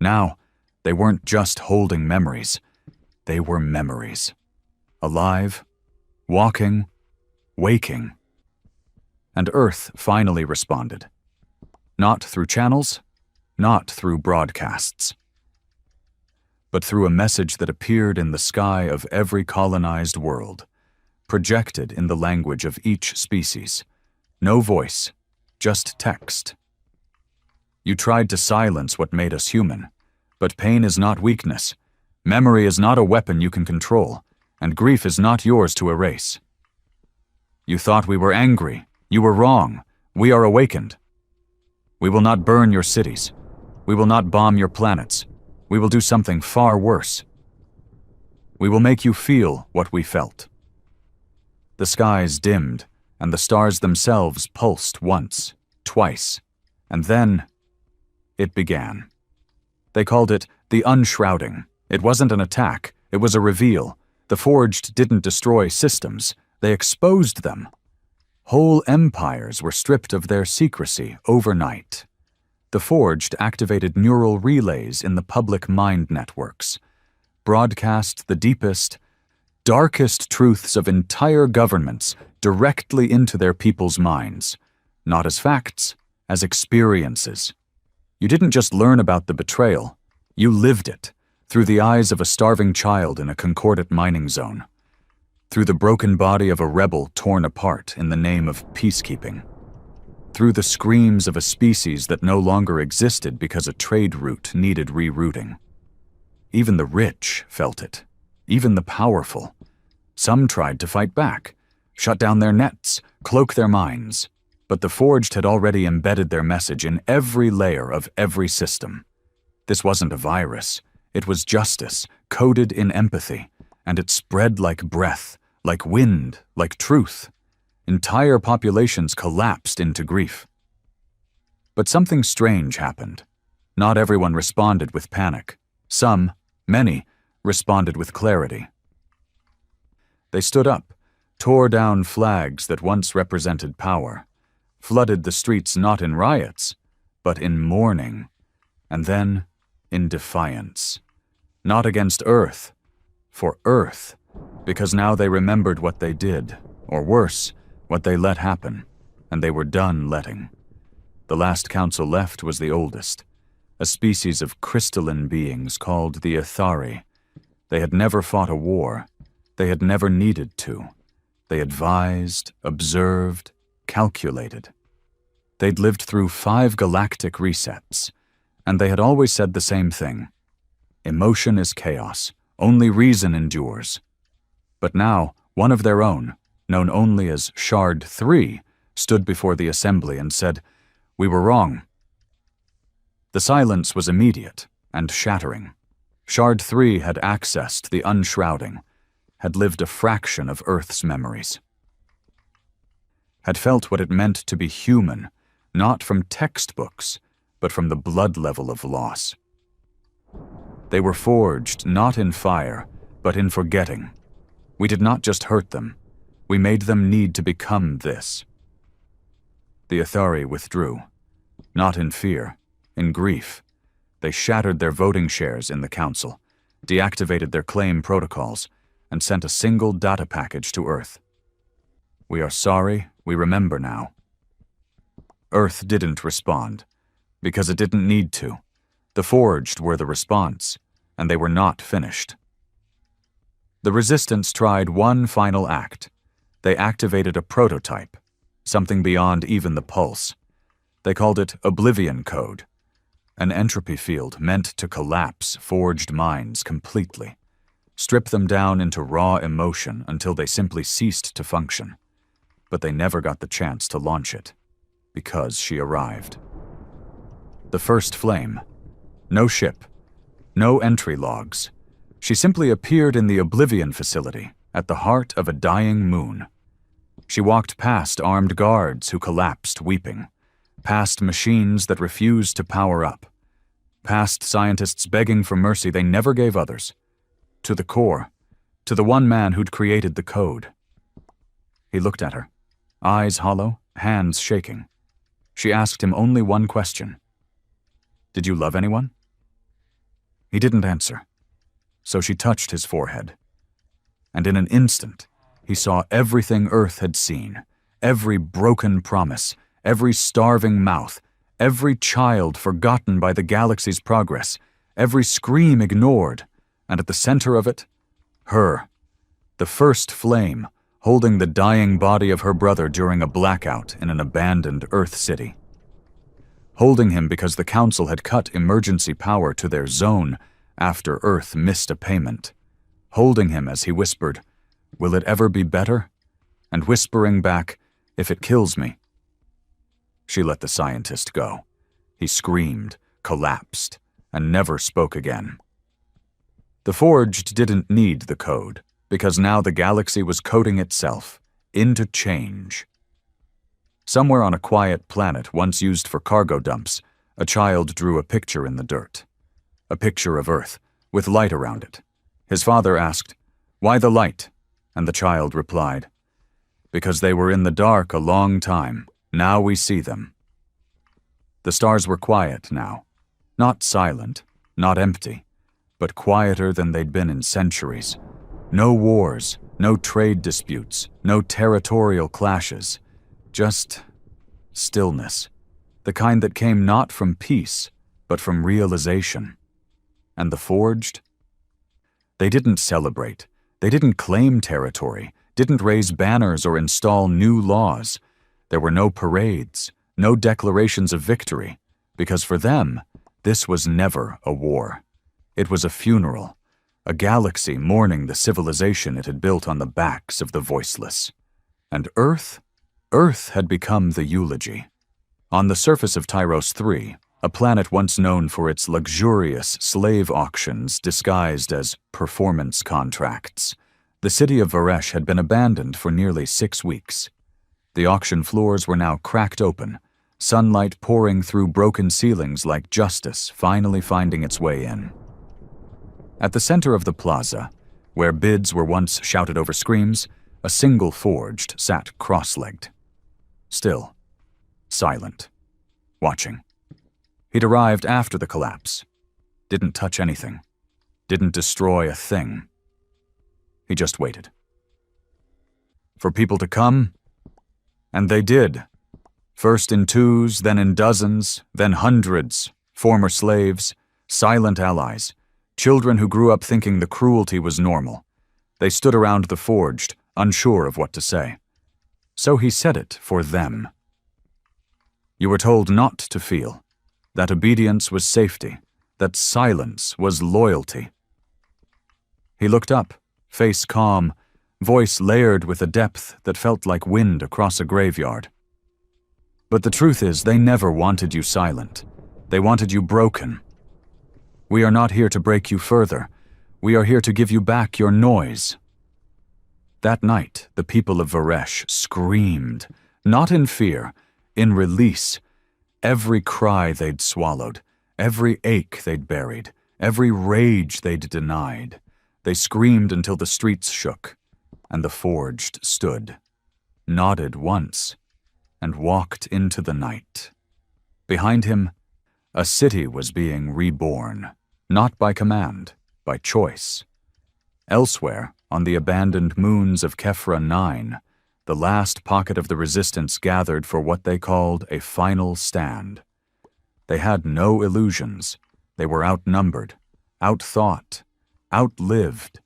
Now, they weren't just holding memories. They were memories. Alive, walking, waking. And Earth finally responded. Not through channels, not through broadcasts, but through a message that appeared in the sky of every colonized world, projected in the language of each species. No voice, just text. You tried to silence what made us human, but pain is not weakness. Memory is not a weapon you can control, and grief is not yours to erase. You thought we were angry. You were wrong. We are awakened. We will not burn your cities. We will not bomb your planets. We will do something far worse. We will make you feel what we felt. The skies dimmed, and the stars themselves pulsed once, twice, and then it began. They called it the unshrouding. It wasn't an attack, it was a reveal. The Forged didn't destroy systems, they exposed them. Whole empires were stripped of their secrecy overnight. The Forged activated neural relays in the public mind networks, broadcast the deepest, darkest truths of entire governments directly into their people's minds, not as facts, as experiences. You didn't just learn about the betrayal, you lived it, through the eyes of a starving child in a concordant mining zone. through the broken body of a rebel torn apart in the name of peacekeeping, through the screams of a species that no longer existed because a trade route needed rerouting. Even the rich felt it, even the powerful. Some tried to fight back, shut down their nets, cloak their minds, but the Forged had already embedded their message in every layer of every system. This wasn't a virus, it was justice, coded in empathy, and it spread like breath, like wind, like truth. Entire populations collapsed into grief. But something strange happened. Not everyone responded with panic. Some, many, responded with clarity. They stood up, tore down flags that once represented power, flooded the streets not in riots, but in mourning, and then in defiance. Not against Earth, for Earth, because now they remembered what they did, or worse, what they let happen, and they were done letting. The last council left was the oldest, a species of crystalline beings called the Ithari. They had never fought a war. They had never needed to. They advised, observed, calculated. They'd lived through 5 galactic resets, and they had always said the same thing. Emotion is chaos. Only reason endures. But now, one of their own, known only as Shard 3, stood before the assembly and said, "We were wrong." The silence was immediate and shattering. Shard 3 had accessed the unshrouding, had lived a fraction of Earth's memories, had felt what it meant to be human, not from textbooks, but from the blood level of loss. They were forged not in fire, but in forgetting. We did not just hurt them, we made them need to become this. The Ithari withdrew, not in fear, in grief. They shattered their voting shares in the council, deactivated their claim protocols, and sent a single data package to Earth. "We are sorry, we remember now." Earth didn't respond, because it didn't need to. The Forged were the response, and they were not finished. The Resistance tried one final act. They activated a prototype, something beyond even the pulse. They called it Oblivion Code, an entropy field meant to collapse Forged minds completely, strip them down into raw emotion until they simply ceased to function. But they never got the chance to launch it, because she arrived. The first flame. No ship, no entry logs. She simply appeared in the Oblivion facility, at the heart of a dying moon. She walked past armed guards who collapsed weeping, past machines that refused to power up, past scientists begging for mercy they never gave others, to the core, to the one man who'd created the code. He looked at her, eyes hollow, hands shaking. She asked him only one question. "Did you love anyone?" He didn't answer. So she touched his forehead. And in an instant, he saw everything Earth had seen, every broken promise, every starving mouth, every child forgotten by the galaxy's progress, every scream ignored, and at the center of it, her, the first flame, holding the dying body of her brother during a blackout in an abandoned Earth city. Holding him because the Council had cut emergency power to their zone after Earth missed a payment. Holding him as he whispered, "Will it ever be better?" And whispering back, "If it kills me." She let the scientist go. He screamed, collapsed, and never spoke again. The Forged didn't need the code, because now the galaxy was coding itself into change. Somewhere on a quiet planet once used for cargo dumps, a child drew a picture in the dirt. A picture of Earth, with light around it. His father asked, "Why the light?" And the child replied, "Because they were in the dark a long time. Now we see them." The stars were quiet now. Not silent, not empty, but quieter than they'd been in centuries. No wars, no trade disputes, no territorial clashes. Just stillness, the kind that came not from peace, but from realization. And the Forged? They didn't celebrate, they didn't claim territory, didn't raise banners or install new laws. There were no parades, no declarations of victory, because for them, this was never a war. It was a funeral, a galaxy mourning the civilization it had built on the backs of the voiceless. And Earth had become the eulogy. On the surface of Tyros III, a planet once known for its luxurious slave auctions disguised as performance contracts, the city of Varesh had been abandoned for nearly 6 weeks. The auction floors were now cracked open, sunlight pouring through broken ceilings like justice finally finding its way in. At the center of the plaza, where bids were once shouted over screams, a single forged sat cross-legged. Still, silent, watching. He'd arrived after the collapse. Didn't touch anything. Didn't destroy a thing. He just waited. For people to come, and they did. First in 2s, then in dozens, then hundreds, former slaves, silent allies, children who grew up thinking the cruelty was normal. They stood around the forged, unsure of what to say. So he said it for them. You were told not to feel, that obedience was safety, that silence was loyalty. He looked up, face calm, voice layered with a depth that felt like wind across a graveyard. But the truth is, they never wanted you silent. They wanted you broken. We are not here to break you further. We are here to give you back your noise. That night, the people of Varesh screamed, not in fear, in release. Every cry they'd swallowed, every ache they'd buried, every rage they'd denied. They screamed until the streets shook, and the forged stood, nodded once, and walked into the night. Behind him, a city was being reborn, not by command, by choice. Elsewhere, on the abandoned moons of Kefra 9, the last pocket of the resistance gathered for what they called a final stand. They had no illusions. They were outnumbered, outthought, outlived.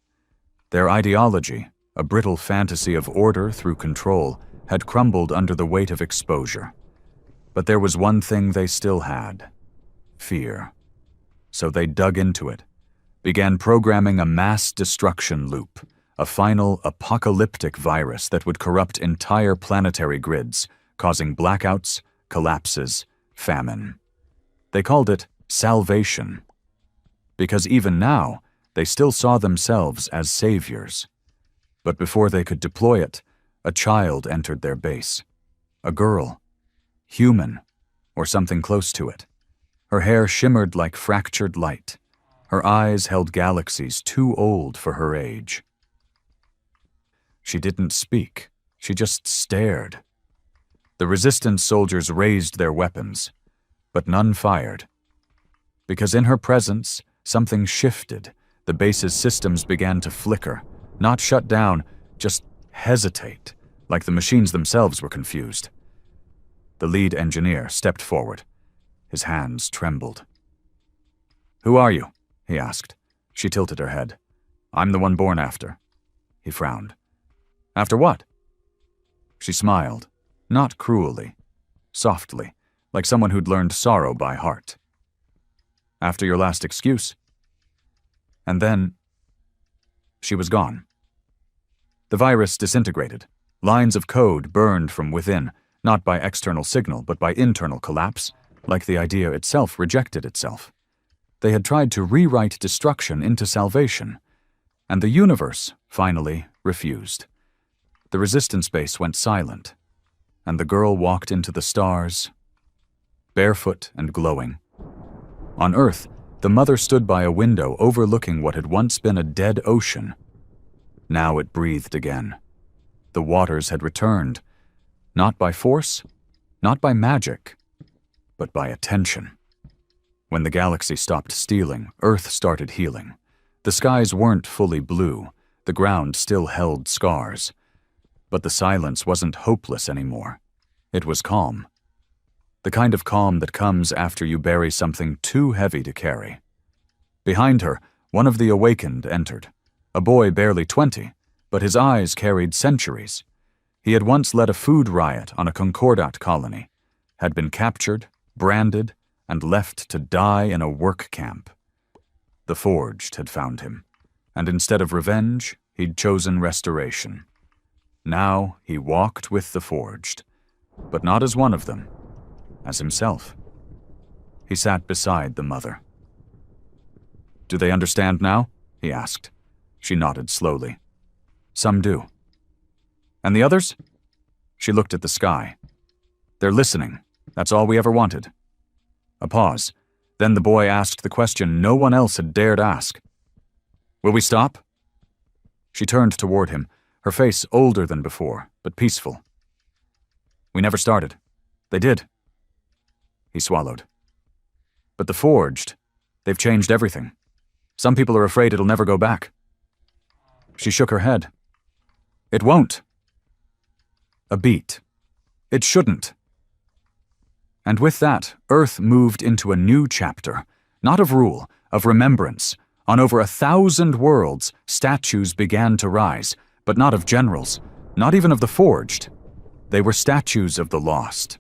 Their ideology, a brittle fantasy of order through control, had crumbled under the weight of exposure. But there was one thing they still had: fear. So they dug into it, began programming a mass destruction loop, a final apocalyptic virus that would corrupt entire planetary grids, causing blackouts, collapses, famine. They called it salvation, because even now, they still saw themselves as saviors. But before they could deploy it, a child entered their base. A girl. Human, or something close to it. Her hair shimmered like fractured light. Her eyes held galaxies too old for her age. She didn't speak. She just stared. The resistance soldiers raised their weapons, but none fired. Because in her presence, something shifted. The base's systems began to flicker, not shut down, just hesitate, like the machines themselves were confused. The lead engineer stepped forward. His hands trembled. "Who are you?" he asked. She tilted her head. "I'm the one born after." He frowned. "After what?" She smiled, not cruelly, softly, like someone who'd learned sorrow by heart. "After your last excuse." And then, she was gone. The virus disintegrated. Lines of code burned from within, not by external signal, but by internal collapse, like the idea itself rejected itself. They had tried to rewrite destruction into salvation, and the universe, finally, refused. The resistance base went silent, and the girl walked into the stars, barefoot and glowing. On Earth, the mother stood by a window overlooking what had once been a dead ocean. Now it breathed again. The waters had returned, not by force, not by magic, but by attention. When the galaxy stopped stealing, Earth started healing. The skies weren't fully blue, the ground still held scars. But the silence wasn't hopeless anymore. It was calm. The kind of calm that comes after you bury something too heavy to carry. Behind her, one of the awakened entered. A boy barely 20, but his eyes carried centuries. He had once led a food riot on a Concordat colony, had been captured, branded, and left to die in a work camp. The Forged had found him, and instead of revenge, he'd chosen restoration. Now he walked with the Forged, but not as one of them, as himself. He sat beside the mother. "Do they understand now?" he asked. She nodded slowly. "Some do." "And the others?" She looked at the sky. "They're listening. That's all we ever wanted." A pause. Then the boy asked the question no one else had dared ask. "Will we stop?" She turned toward him, her face older than before, but peaceful. "We never started. They did." He swallowed. "But the Forged, they've changed everything. Some people are afraid it'll never go back." She shook her head. "It won't." A beat. "It shouldn't." And with that, Earth moved into a new chapter, not of rule, of remembrance. On over 1,000 worlds, statues began to rise, but not of generals, not even of the Forged. They were statues of the lost.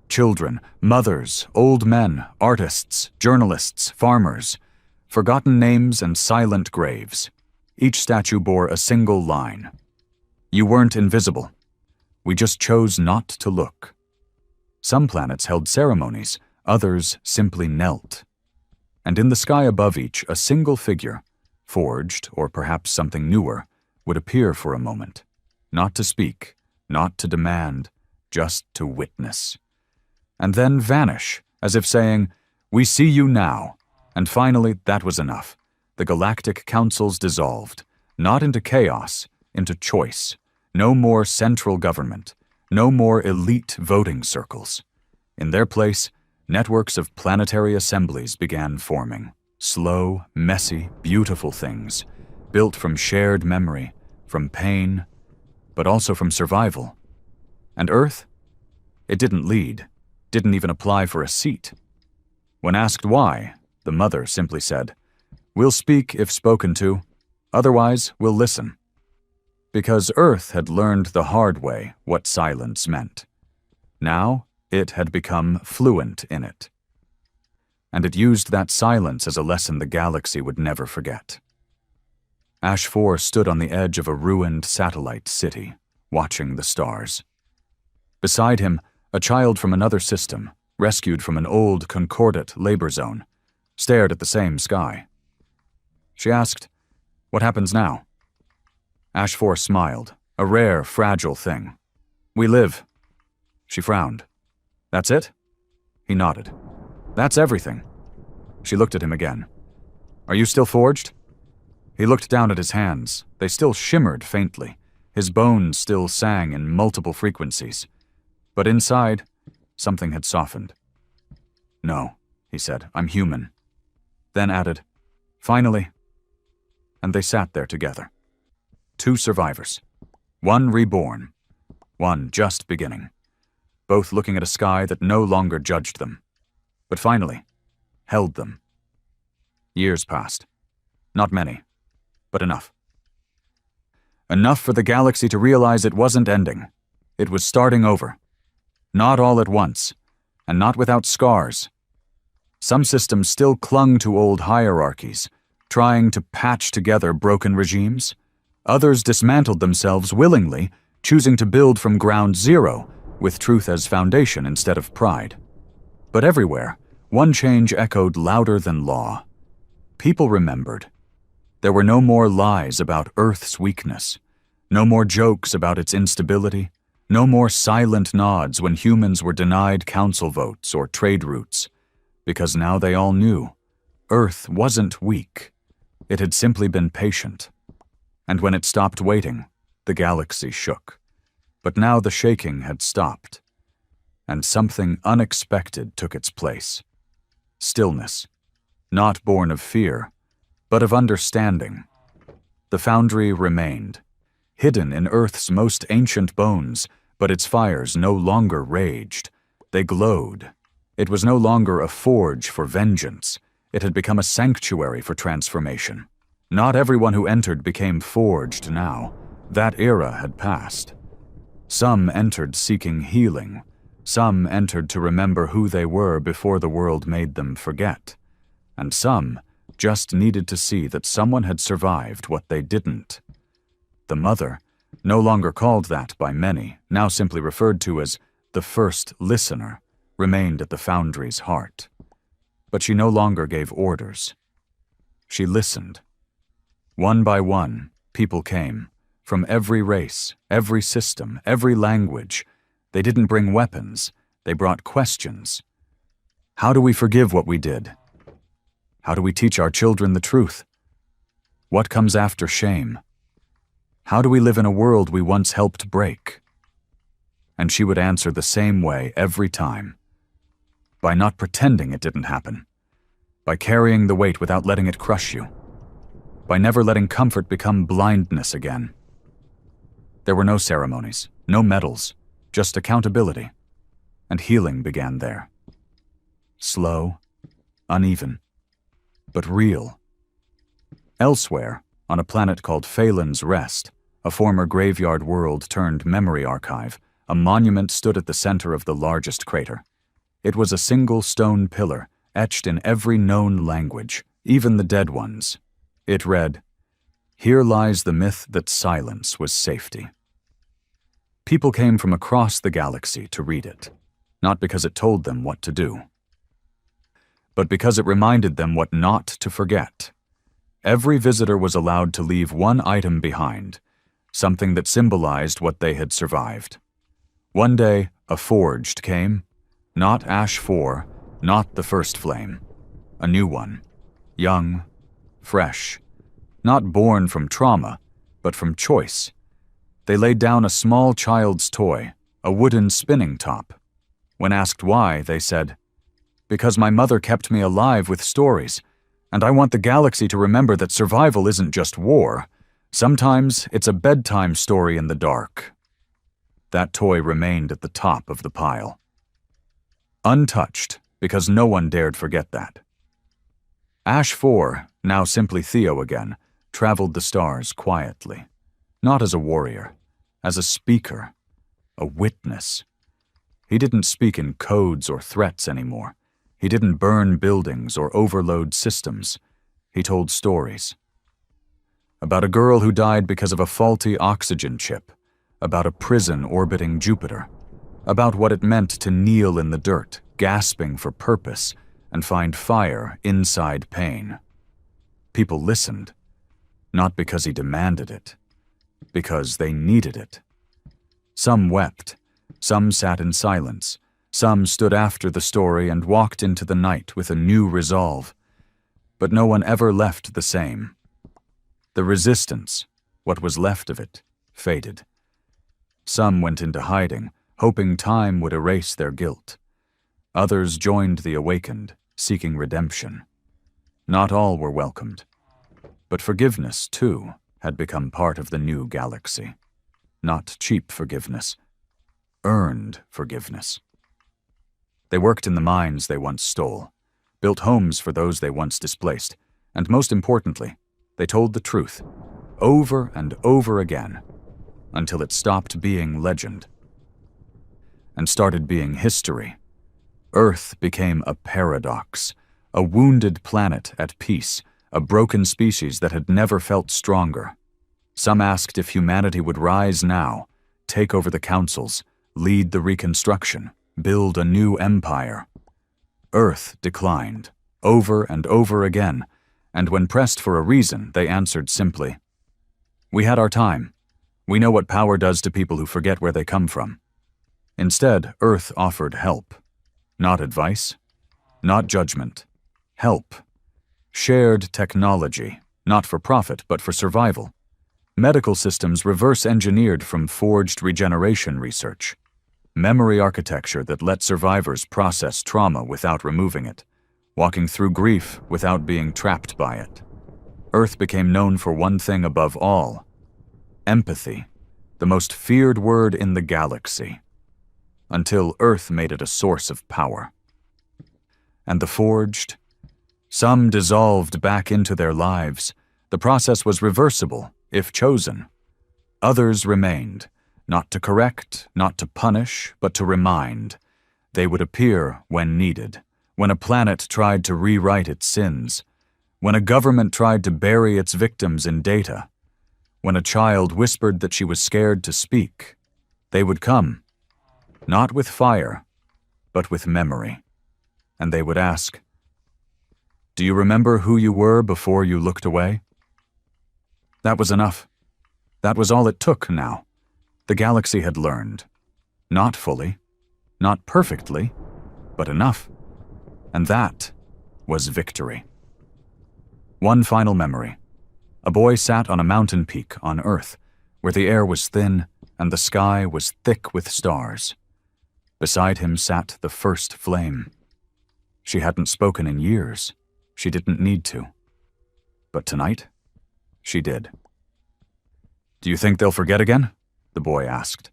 Children, mothers, old men, artists, journalists, farmers, forgotten names and silent graves. Each statue bore a single line. "You weren't invisible. We just chose not to look." Some planets held ceremonies, others simply knelt. And in the sky above each, a single figure, forged or perhaps something newer, would appear for a moment, not to speak, not to demand, just to witness. And then vanish, as if saying, "We see you now." And finally, that was enough. The galactic councils dissolved, not into chaos, into choice. No more central government, no more elite voting circles. In their place, networks of planetary assemblies began forming. Slow, messy, beautiful things, built from shared memory, from pain, but also from survival. And Earth? It didn't lead, didn't even apply for a seat. When asked why, the mother simply said, "We'll speak if spoken to, otherwise we'll listen." Because Earth had learned the hard way what silence meant. Now, it had become fluent in it. And it used that silence as a lesson the galaxy would never forget. Ash 4 stood on the edge of a ruined satellite city, watching the stars. Beside him, a child from another system, rescued from an old Concordat labor zone, stared at the same sky. She asked, "What happens now?" Ash 4 smiled, a rare, fragile thing. "We live." She frowned. "That's it?" He nodded. "That's everything." She looked at him again. "Are you still forged?" He looked down at his hands. They still shimmered faintly. His bones still sang in multiple frequencies. But inside, something had softened. "No," he said, "I'm human." Then added, "Finally." And they sat there together. Two survivors. One reborn. One just beginning. Both looking at a sky that no longer judged them. But finally, held them. Years passed. Not many, but enough. Enough for the galaxy to realize it wasn't ending. It was starting over. Not all at once, and not without scars. Some systems still clung to old hierarchies, trying to patch together broken regimes. Others dismantled themselves willingly, choosing to build from ground zero, with truth as foundation instead of pride. But everywhere, one change echoed louder than law. People remembered. There were no more lies about Earth's weakness, no more jokes about its instability, no more silent nods when humans were denied council votes or trade routes, because now they all knew Earth wasn't weak. It had simply been patient. And when it stopped waiting, the galaxy shook. But now the shaking had stopped, and something unexpected took its place. Stillness, not born of fear, but of understanding. The foundry remained, hidden in Earth's most ancient bones, but its fires no longer raged. They glowed. It was no longer a forge for vengeance. It had become a sanctuary for transformation. Not everyone who entered became forged now, That era had passed. Some entered seeking healing. Some entered to remember who they were before the world made them forget. And some just needed to see that someone had survived what they didn't. The mother, no longer called that by many, now simply referred to as the first listener, remained at the Foundry's heart. But she no longer gave orders. She listened. One by one, people came, from every race, every system, every language. They didn't bring weapons, they brought questions. How do we forgive what we did? How do we teach our children the truth? What comes after shame? How do we live in a world we once helped break? And she would answer the same way every time. By not pretending it didn't happen. By carrying the weight without letting it crush you. By never letting comfort become blindness again. There were no ceremonies, no medals, just accountability. And healing began there. Slow, uneven, but real. Elsewhere, on a planet called Phelan's Rest, a former graveyard world turned memory archive, a monument stood at the center of the largest crater. It was a single stone pillar, etched in every known language, even the dead ones. It read, "Here lies the myth that silence was safety." People came from across the galaxy to read it, not because it told them what to do, but because it reminded them what not to forget. Every visitor was allowed to leave one item behind, something that symbolized what they had survived. One day, a forged came, not Ash 4, not the first flame, a new one, young, fresh, not born from trauma, but from choice. They laid down a small child's toy, a wooden spinning top. When asked why, they said, "Because my mother kept me alive with stories, and I want the galaxy to remember that survival isn't just war. Sometimes it's a bedtime story in the dark." That toy remained at the top of the pile. Untouched, because no one dared forget that. Ash 4, now simply Theo again, traveled the stars quietly. Not as a warrior, as a speaker, a witness. He didn't speak in codes or threats anymore. He didn't burn buildings or overload systems. He told stories. About a girl who died because of a faulty oxygen chip. About a prison orbiting Jupiter. About what it meant to kneel in the dirt, gasping for purpose, and find fire inside pain. People listened, not because he demanded it, because they needed it. Some wept, some sat in silence, some stood after the story and walked into the night with a new resolve. But no one ever left the same. The resistance, what was left of it, faded. Some went into hiding, hoping time would erase their guilt. Others joined the awakened, seeking redemption. Not all were welcomed. But forgiveness, too, had become part of the new galaxy. Not cheap forgiveness. Earned forgiveness. They worked in the mines they once stole, built homes for those they once displaced, and most importantly, they told the truth, over and over again, until it stopped being legend and started being history. Earth became a paradox, a wounded planet at peace, a broken species that had never felt stronger. Some asked if humanity would rise now, take over the councils, lead the reconstruction, build a new empire. Earth declined, over and over again, and when pressed for a reason, they answered simply, "We had our time. We know what power does to people who forget where they come from." Instead, Earth offered help. Not advice, not judgment. Help. Shared technology, not for profit, but for survival. Medical systems reverse-engineered from forged regeneration research. Memory architecture that let survivors process trauma without removing it, walking through grief without being trapped by it. Earth became known for one thing above all: empathy, the most feared word in the galaxy, until Earth made it a source of power. And the forged? Some dissolved back into their lives. The process was reversible, if chosen. others remained, not to correct, not to punish, but to remind. They would appear when needed, when a planet tried to rewrite its sins, when a government tried to bury its victims in data, when a child whispered that she was scared to speak. They would come, not with fire, but with memory. And they would ask, "Do you remember who you were before you looked away?" That was enough. That was all it took now. The galaxy had learned. Not fully, not perfectly, but enough. And that was victory. One final memory. A boy sat on a mountain peak on Earth, where the air was thin and the sky was thick with stars. Beside him sat the first flame. She hadn't spoken in years. She didn't need to. But tonight, she did. "Do you think they'll forget again?" the boy asked.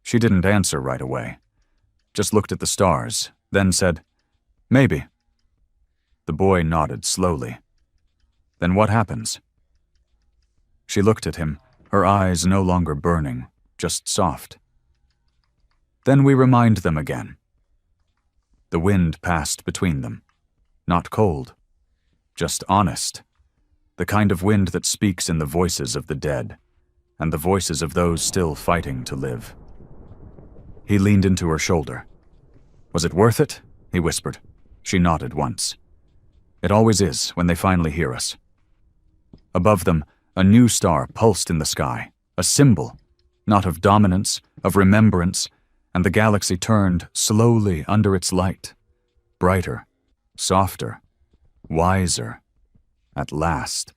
She didn't answer right away. Just looked at the stars, then said, "Maybe." The boy nodded slowly. "Then what happens?" She looked at him, her eyes no longer burning, just soft. "Then we remind them again." The wind passed between them. Not cold, just honest. The kind of wind that speaks in the voices of the dead, and the voices of those still fighting to live. He leaned into her shoulder. "Was it worth it?" he whispered. She nodded once. "It always is when they finally hear us." Above them, a new star pulsed in the sky, a symbol, not of dominance, of remembrance, and the galaxy turned slowly under its light, brighter, softer, wiser, at last.